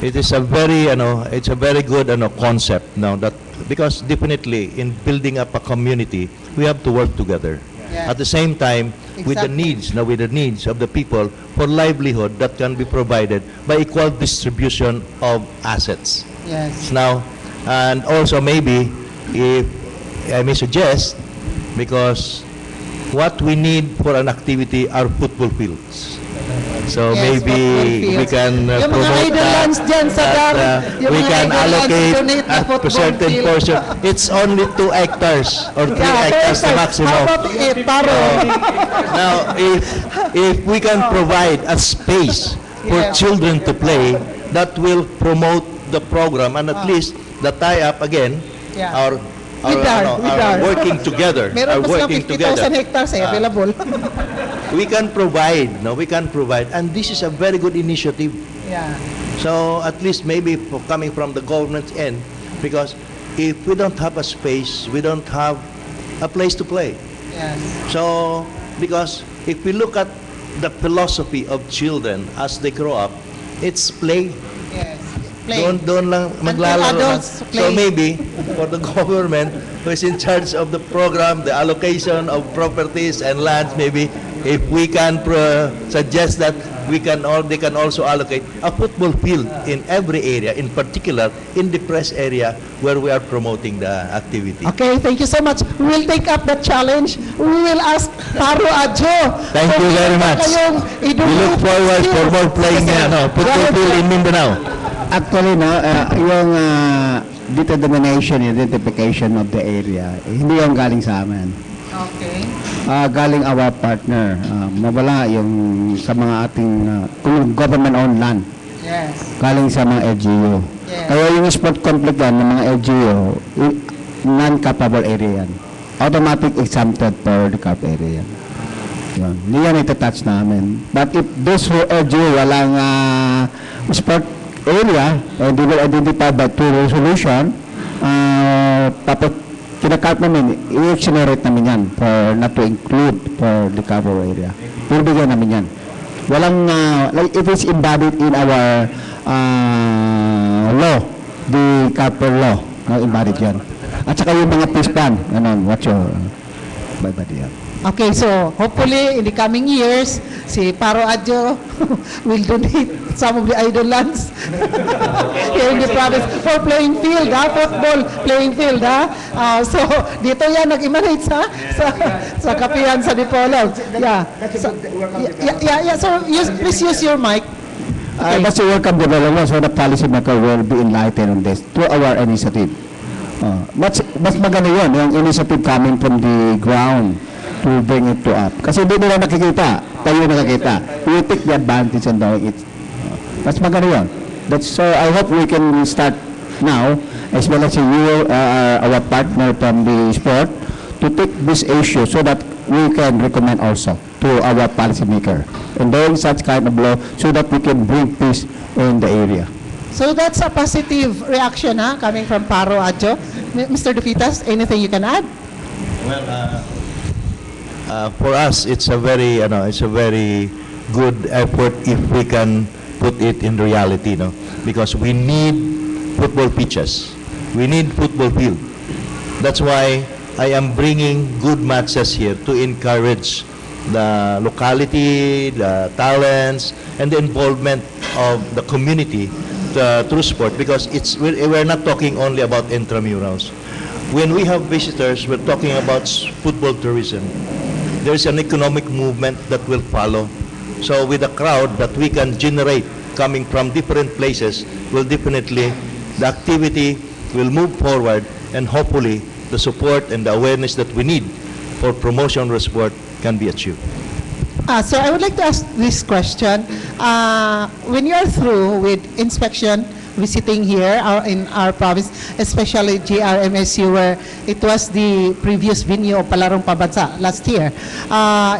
It is a very, it's a very good concept now that because definitely in building up a community, we have to work together. Yeah. At the same time, with the Exactly. needs of the people for livelihood that can be provided by equal distribution of assets. Yes. Now, and also maybe, if I may suggest, because what we need for an activity are football fields. So Yes, maybe football we fields. can Yung mga promote idolans dyan sa that, Dar, yung we mga can idolans, allocate donate na a football certain field. portion. It's only 2 hectares or 3 hectares the How maximum. about it, Paro? Now, if we can provide a space for Yeah. children to play, that will promote the program and at least the tie-up again, Yeah. our With Dar. working together, Meron are pa silang working 50,000 together. hectares available. We can provide, we can provide, and this is a very good initiative. Yeah. So at least maybe coming from the government's end, because if we don't have a space, we don't have a place to play. Yes. So, because if we look at the philosophy of children as they grow up, it's play. Yes. Play. Doon lang maglalaro. adults lang. play. So maybe for the government who is in charge of the program, the allocation of properties and lands, maybe if we can suggest that they can also allocate a football field in every area, in particular in the press area where we are promoting the activity. Okay, thank you so much. We will take up that challenge. We will ask Paro Adjo. Thank you very much. We look forward for more playing football field in Mindanao. Actually, no, yung determination, identification of the area, hindi yung galing sa amin. Okay. Galing our partner. Mawala yung sa mga ating government-owned land. Yes. Galing sa mga LGU. Yes. Kaya yung sport conflict yan ng mga LGU, non-capable area yan. Automatic exempted for the cap area yan. Yun. Hindi yan ito-touch namin. But if those who LGU walang sport area, and they will identify by two resolution, kinakalp namin, i-exonerate namin yan for not to include for the cover area. Pibigyan namin yan. Walang, like it is embodied in our law, the cover law, embodied yan. At saka yung mga peace plan, what's your, bye-bye yan. Okay, so hopefully in the coming years, si Paro Adjo will donate some of the idol lands here in the province for playing field, football playing field, so dito yan nag-emanate sa kapihan sa Dipolog. Yeah. So, yeah. So please use your mic. But you welcome development so the policy maker will be enlightened on this through our initiative. Mas maganda yun, yung initiative coming from the ground to bring it to up. Kasi hindi nila nakikita, tayo nakikita. We take the advantage on doing it. Mas maganda yun. So I hope we can start now, as well as you, our partner from the sport, to take this issue so that we can recommend also to our policymaker in doing such kind of law so that we can bring peace in the area. So that's a positive reaction, coming from Paro Adjo. Mr. Dufitas, anything you can add? Well, for us, it's a very good effort if we can put it in reality, because we need football pitches, we need football field. That's why I am bringing good matches here to encourage the locality, the talents, and the involvement of the community through sport, because we're not talking only about intramurals. When we have visitors, we're talking about football tourism. There's an economic movement that will follow. So with the crowd that we can generate coming from different places, the activity will move forward, and hopefully the support and the awareness that we need for promotion of sport can be achieved. So I would like to ask this question. When you are through with inspection, visiting here in our province, especially GRMSU, where it was the previous venue of Palarong Pabansa last year,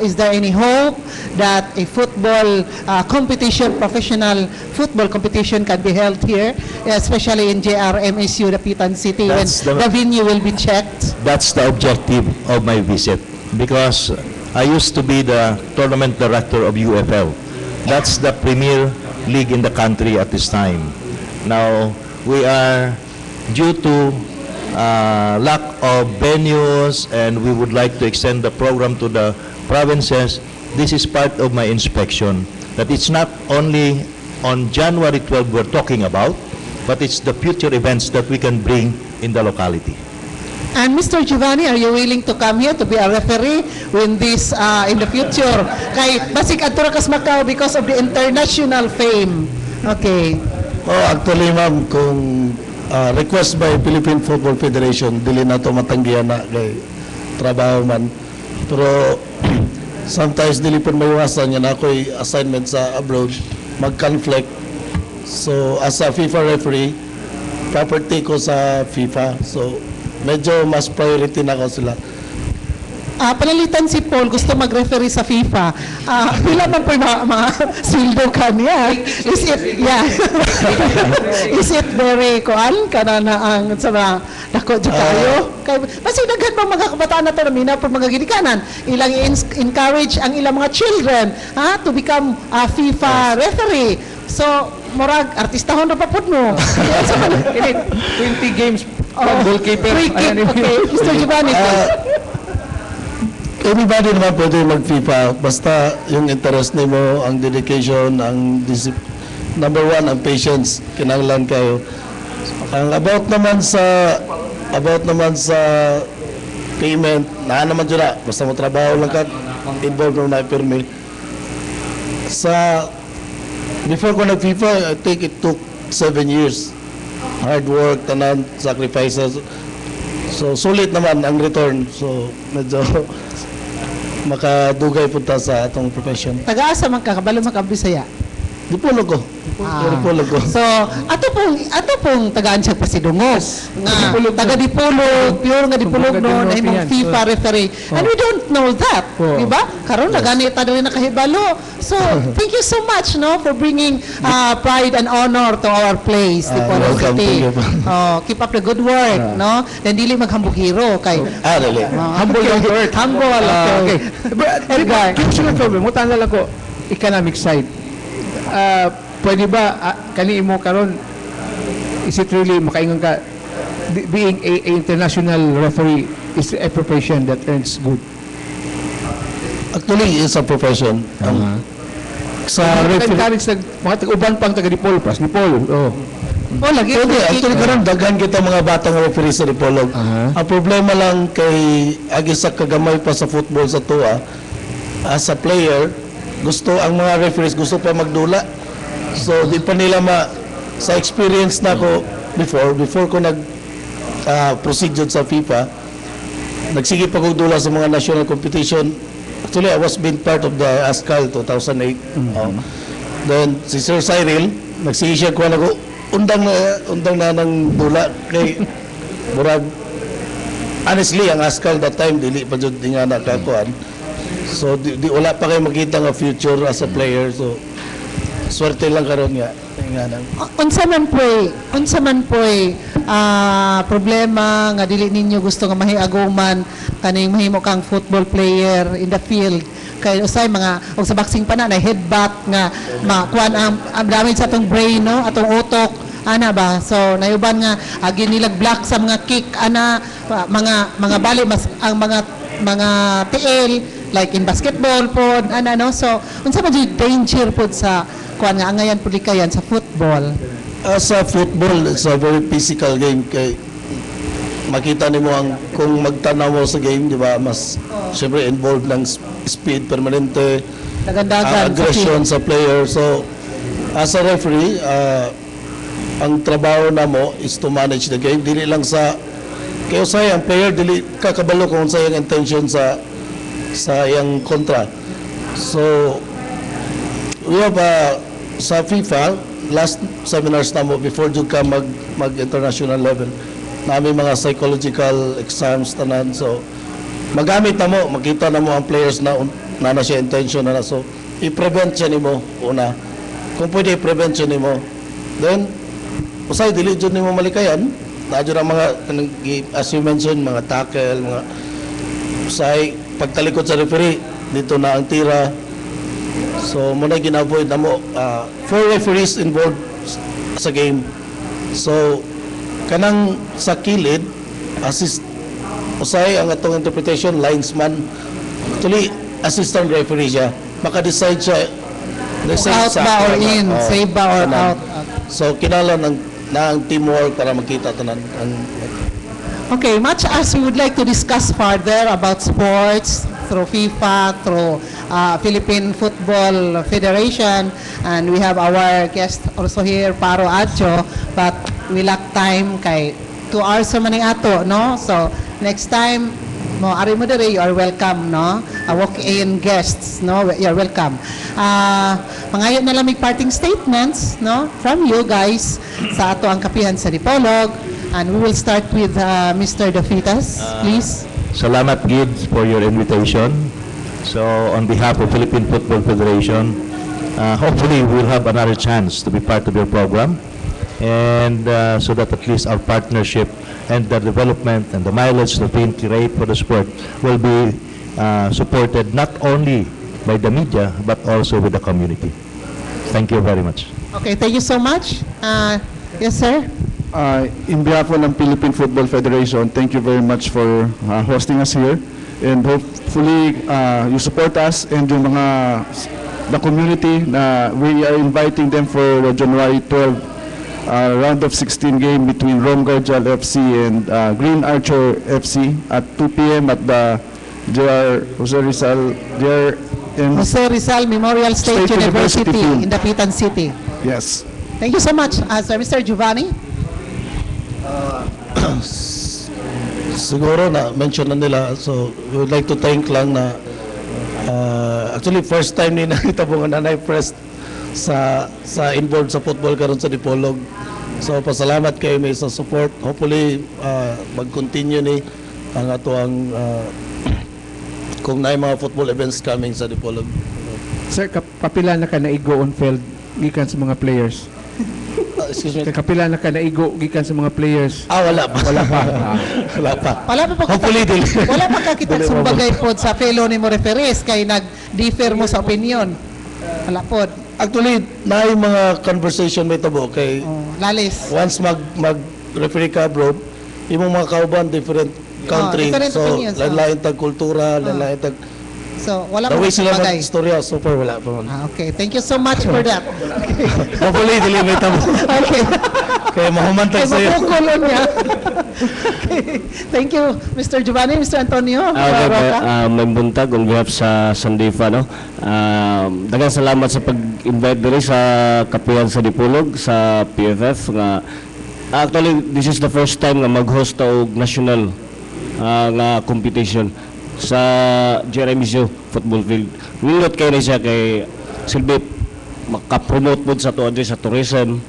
is there any hope that a football competition, professional football competition can be held here, especially in GRMSU, Dapitan City, when the venue will be checked? That's the objective of my visit, because I used to be the tournament director of UFL. That's the premier league in the country at this time. Now, we are, due to lack of venues, and we would like to extend the program to the provinces. This is part of my inspection, that it's not only on January 12 we're talking about, but it's the future events that we can bring in the locality. And Mr. Giovanni, are you willing to come here to be a referee when this in the future? Kay basig adto ra kas Macau because of the international fame. Okay. Actually, ma'am, kung request by Philippine Football Federation, dili na to matanggihan na kay trabaho man. Pero sometimes dili pa maiwasan yan ako'y assignment sa abroad, mag-conflict. So as a FIFA referee, property ko sa FIFA. So medyo mas priority na ko sila. Panalitan si Paul, gusto mag-referee sa FIFA. Pila man po yung mga sweldo ka niya. Is it very kuan? Kana na ang sa mga dako dyan kayo? Kasi daghan bang mga kabataan na ito na mina po mga ginikanan. Ilang encourage ang ilang mga children to become a FIFA referee. So, morag, artistahon na papod mo. 20 games, goalkeeper. Free kick, okay. Mr. Giovanni. Everybody naman pwede mag-FIFA, basta yung interest nimo, ang dedication, ang number one, ang patience, kinahanglan kayo. Ang about naman sa payment, naman dyan na, basta mo trabaho lang ka, involved na pirmi. Before ko nag-FIFA, I think it took 7 years. Hard work, tanan, sacrifices. So, sulit naman ang return. So, medyo makadugay punta sa atong profession. Taga-asa man ka, kabalo makabisaya. Dipulog ko. Dipulog ko. So, ato pong tagaan siya pasidungos. Nga, taga Dipulog, pure nga Dipulog no, na imong FIFA referee. And we don't know that. Diba? Karon nagani ta daw nakahibalo. So, thank you so much for bringing pride and honor to our place, Dipolog City. Keep up the good work, no? Then dili maghambog-hero kay Really? humble yung work. Humble. Okay. Edgar, question lang problem. Mutan lang ko, economic side. Pwede ba kani mo karon, is it really makaingon ka being a international referee is a profession that earns good? Actually, it's a profession. Sa referee, Encourage mga tag-uban pang taga-Dipolo, plus Dipolo. Lagi. pwede. Actually, karon daghan kita mga batang referee sa Dipolog. Ang problema lang kay agi sa kagamay pa sa football sa tuwa, as a player, ang mga referees gusto pa magdula. So di pa nila sa experience na ko before ko proceed dyan sa FIFA, nagsige pa kong dula sa mga national competition. Actually, I was been part of the ASCAL 2008. Then si Sir Cyril, nagsige siya ko ako undang na ng dula kay murag honestly ang ASCAL that time dili pa jud nga nakakuan. So di wala pa kayo makita nga future as a player. So swerte lang karon nga nang Unsa man po'y problema nga dili ninyo gusto nga mahiaguman kaning mahimo kang football player in the field kay usay mga og sa boxing pa na headbutt nga makuan ang damage sa atong brain no atong utok ana ba so nayuban nga agi nilag block sa mga kick ana mga bali mas ang mga TL like in basketball pod ana no so unsa man jud danger pod sa kuan nga angayan pud kayan sa football. Sa football, it's a very physical game kay makita nimo ang kung magtanaw mo sa game, di ba, mas syempre involved ng speed permanente, Dagan-dagan aggression sa player. So as a referee, ang trabaho na mo is to manage the game. Dili lang sa kayo sa ang player dili kakabalo kung sa iyang intention sa iyang kontra. So we have sa FIFA last seminars na mo before jud ka mag international level namin mga psychological exams tanan so magamit na mo makita na mo ang players na siya intention na so i-prevent siya nimo una kung pwede i-prevent siya nimo then usay dili jud nimo malikayan na jud ang mga as you mentioned mga tackle mga usay pagtalikod sa referee dito na ang tira. So, muna gina-avoid na mo. 4 referees involved sa game. So, kanang sa kilid, usay ang atong interpretation, linesman. Actually, assistant referee siya. Maka-decide siya. Out ba or in? Save ba or out? So, kinala ng teamwork para makita tanan. Okay, much as we would like to discuss further about sports through FIFA, through Philippine Football Federation, and we have our guest also here, Paro Adjo, but we lack time kay 2 hours sa maning ato, no? So, next time, ari mo dere, you are welcome, no? Walk-in guests, no? You are welcome. Mangayo na lang may parting statements, no? From you guys sa ato ang kapihan sa Dipolog. And we will start with Mr. Dafitas, please. Salamat, Gids, for your invitation. So, on behalf of Philippine Football Federation, hopefully we'll have another chance to be part of your program, and so that at least our partnership and the development and the mileage that we create for the sport will be supported not only by the media but also with the community. Thank you very much. Okay, thank you so much. Yes, sir. In behalf of the Philippine Football Federation, thank you very much for hosting us here, and hopefully you support us and yung the community na we are inviting them for the January 12 round of 16 game between Rome Garjal FC and Green Archer FC at 2 p.m. at the Jose Rizal Memorial State University Field. in Dapitan City. Yes. Thank you so much, sir. Mr. Giovanni. Siguro na mention na nila, so we would like to thank lang na actually first time ni nakita po nga nanay press sa involved sa football karon sa Dipolog. So pasalamat kayo may sa support. Hopefully mag-continue ni ang ato ang kung na mga football events coming sa Dipolog. Sir, kapila na ka naigo on field gikan sa mga players? Excuse me. Kapila na ka naigo gikan sa mga players? Wala pa. Wala pa. Wala pa Hopefully dili. Wala pa kakita sumbagay pod sa fellow ni mo referees kay nag-differ mo sa opinion. Wala pod. Actually, na yung mga conversation may tabo kay Lalis. once mag-referee ka abroad, imong mga kauban different country. different So, opinions, lain tag kultura, lain tag So, wala the pa way sila sumbagay. mag-istorya, so far wala pa man. Okay, thank you so much for that. Hopefully, dili may tabo. Okay. Kaya mahumantag Kay sa'yo. mabukulon niya. Okay. Thank you, Mr. Giovanni, Mr. Antonio. Okay, Roca. may buntag on behalf sa Sandifa, no? Daghang salamat sa pag-invite diri sa Kapihan sa Dipolog sa PFF nga actually this is the first time nga mag-host ta og national nga competition sa Jeremio Football Field. Nindot kay na siya kay silbi makapromote pod sa tuwa sa tourism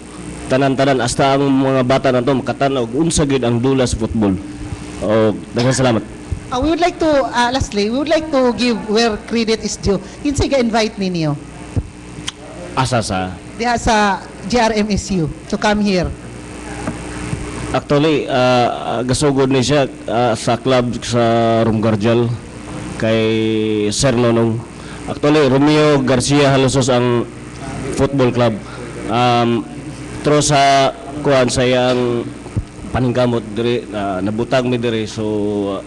tanan-tanan hasta ang mga bata nato makatan-og unsa gid ang dula sa football. O daghang salamat. We would like to, lastly, we would like to give where credit is due. Kinsay ga-invite ninyo? Asa sa Diha sa GRMSU to come here. actually gasugod ni siya sa club sa Rumgarjal kay Sir Nonong. Actually Romeo Garcia Halosos ang football club. Tro sa kuan sayang paningkamot diri nabutang mi diri so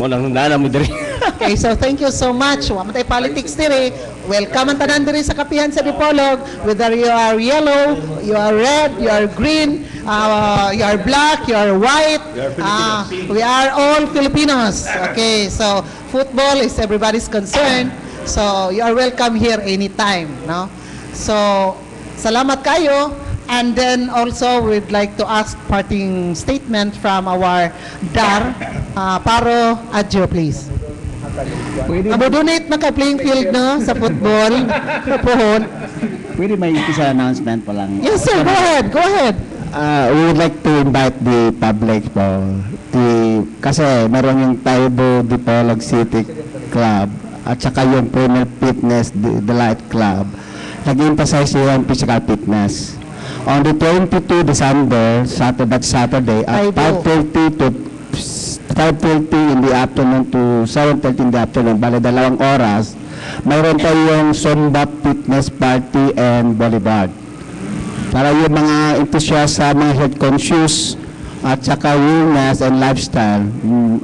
mo nang nana mi diri. Okay, so thank you so much. Wa man tay politics diri. Welcome ang tanan diri sa Kapihan sa Dipolog. Whether you are yellow, you are red, you are green, you are black, you are white. We are all Filipinos. Okay, so football is everybody's concern. So you are welcome here anytime, no? So salamat kayo. And then also we'd like to ask parting statement from our DAR, Paro Adjo, please. Abo-donate maka-playing field, no, sa football. Pohon. Pwede may isa announcement pa lang. Yes, sir. Go ahead. Go ahead. We would like to invite the public po. Kasi meron yung Taibo Dipolog City Club at saka yung Premier Fitness The Light Club. Nag-emphasize yung physical fitness. On the 22 December, Saturday at Taibo. 5:30 to 5:30 in the afternoon to 7:30 in the afternoon, bali 2 oras, mayroon tayong Zumba Fitness Party and Boulevard. Para yung mga enthusiast sa mga health conscious at saka wellness and lifestyle,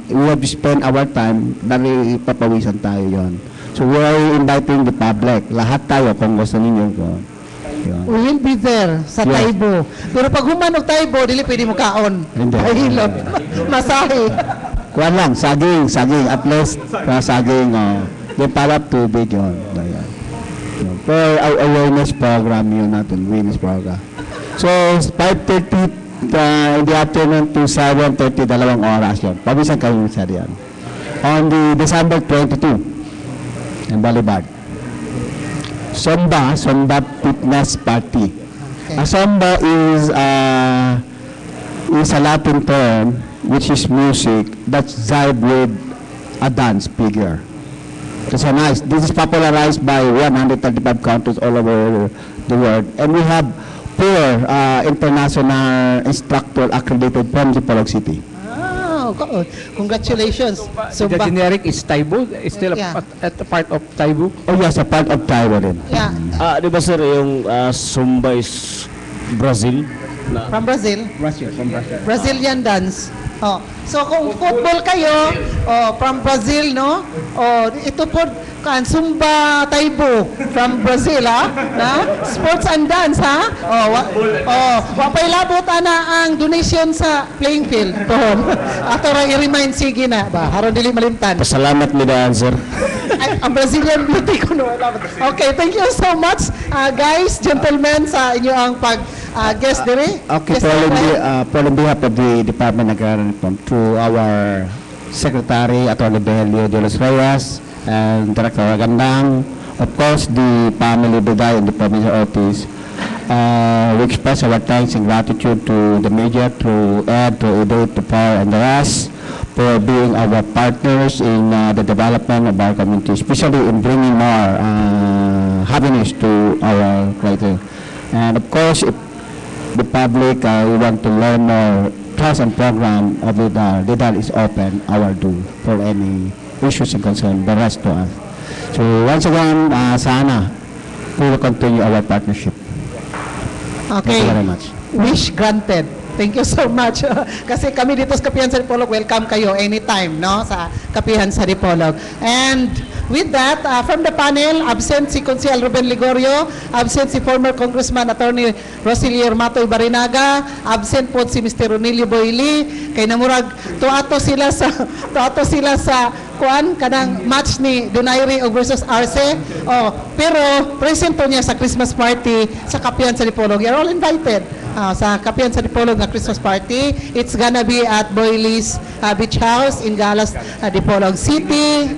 we have to spend our time, dahil papawisan tayo yon. So we are inviting the public, lahat tayo kung gusto ninyo ko. Yun. We will be there sa Yes. Taibo. Pero pag humanog Taibo, dili pwede mo kaon. Hindi. Mahilot. Masahe. Kuwan lang, saging, at least saging, yung para tubig yun. Ayan. For our awareness program yun natin, awareness program. So, 5:30 in the afternoon to 7:30, 2 oras yun. Pabisan kayo sa yan. On the December 22, in Boulevard. Zumba Fitness Party. Okay. Zumba is a Latin term which is music that's jive with a dance figure. It's a nice. This is popularized by 135 countries all over the world, and we have 4 international instructor accredited from Dipolog City. Congratulations. So, the Zumba. generic is Taibo, is still Yeah. a part of Taibo. Oh yes, a part of Taiwan din. Yeah, Di ba sir yung Zumba is Brazil? from Brazil. Russia, from Russia. Brazilian dance. Oh. So kung football kayo, from Brazil, no? Ito po kan Zumba Taibo from Brazil, ha? Na? Sports and dance, ha? Wa pay labot ana ang donation sa playing field. Pohon. Ato ra i-remind sige na ba haron dili malimtan. Pasalamat mi daan sir. Ay, ang Brazilian beauty ko no. Okay, thank you so much, guys, gentlemen, sa inyo ang pag-guest diri. Okay, Guest for on behalf of the Department of Agrarian Reform, to our Secretary, Atty. Belio de los Reyes, and Director Agandang, of course, the family Beday and the provincial office, we express our thanks and gratitude to the media, to Ed, to Uday, to Paul, and the rest, for being our partners in the development of our community, especially in bringing more happiness to our creator. And of course, if the public we want to learn more class and program of LIDAR is open, our door for any issues and concern, the rest to us. So once again, sana we will continue our partnership. Okay. Thank you very much. Wish granted. Thank you so much. Kasi kami dito sa Kapihan sa Dipolog, welcome kayo anytime, no? Sa Kapihan sa Dipolog. And With that, from the panel, absent si Consiel Ruben Ligorio, absent si former Congressman Attorney Rosilio Matoy Barinaga, absent po si Mr. Ronilio Boyli, kay namurag tuato sila sa kuan kanang match ni Donaire versus Arce. Oh, pero present po niya sa Christmas party sa Kapihan sa Dipolog. You're all invited. Sa Kapihan sa Dipolog na Christmas party. It's gonna be at Boyli's Beach House in Galas, Dipolog City.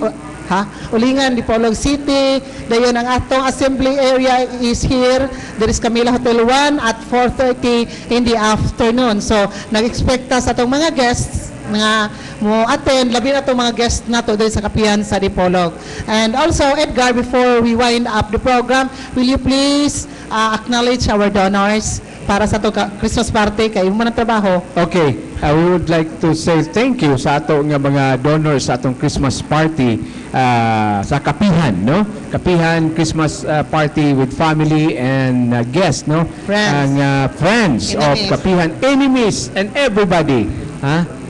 Ulingan, Dipolog City. Dayon ang atong assembly area is here. There is Camila Hotel 1 at 4:30 in the afternoon. So, nag-expect ta sa atong mga guests nga mo attend, labi na itong mga guests nato dahil sa Kapihan sa Dipolog. And also, Edgar, before we wind up the program, will you please acknowledge our donors para sa itong Christmas party kay mo ng trabaho? Okay, we would like to say thank you sa ato nga mga donors sa atong Christmas party sa Kapihan, no? Kapihan Christmas party with family and guests, no? Friends. Ang friends of Enemies. Kapihan, enemies and everybody,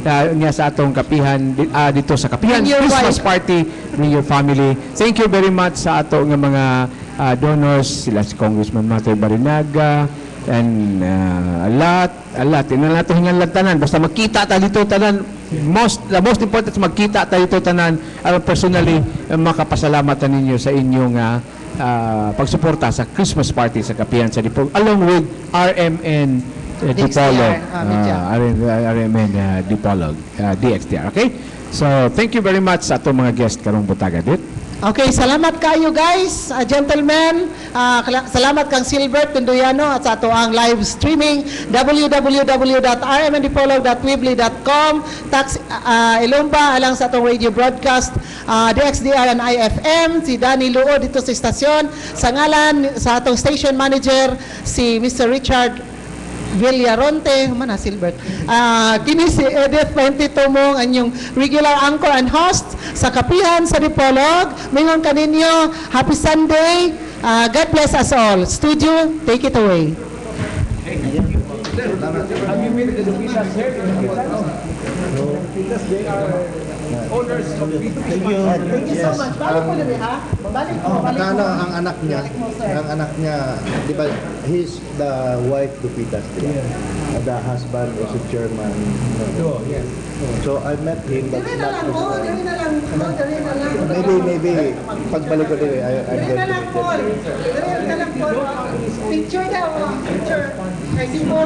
nga sa atong Kapihan dito sa Kapihan And your Christmas wife. party with your family. Thank you very much sa ato nga mga donors, sila si Congressman Matoy Barinaga, and a lot, ina nato hingan tanan, basta makita ta dito tanan, the most important is magkita ta dito tanan. Personally, makapasalamat ta ninyo sa inyong pagsuporta sa Christmas party sa Kapihan sa Dipolog, along with RMN Dipolog, RMN Dipolog, DXDR, okay? So, thank you very much sa atong mga guest karong butaga dit. Okay, salamat kayo guys, gentlemen. Salamat kang Silbert Tinduyano at sa ato ang live streaming www.rmndipolog.weebly.com Tax Ilumba alang sa atong radio broadcast DXDR and IFM, si Danny Luo dito sa istasyon, sa ngalan sa atong station manager si Mr. Richard Villaronte, mana Silbert. Kini si Edith Tumong, anyong regular anchor and host sa Kapihan sa Dipolog. Mingon kaninyo, happy Sunday. God bless us all. Studio, take it away. Thank you so much. Balik po na ha? Balik po. Magkano ang anak niya? Ang anak niya, di ba, he's the wife to Pitas, di ba? The husband is a chairman. So I met him, but not to maybe, pagbalik ko din, I'm going to meet them. Picture daw. Picture. Kay Simon.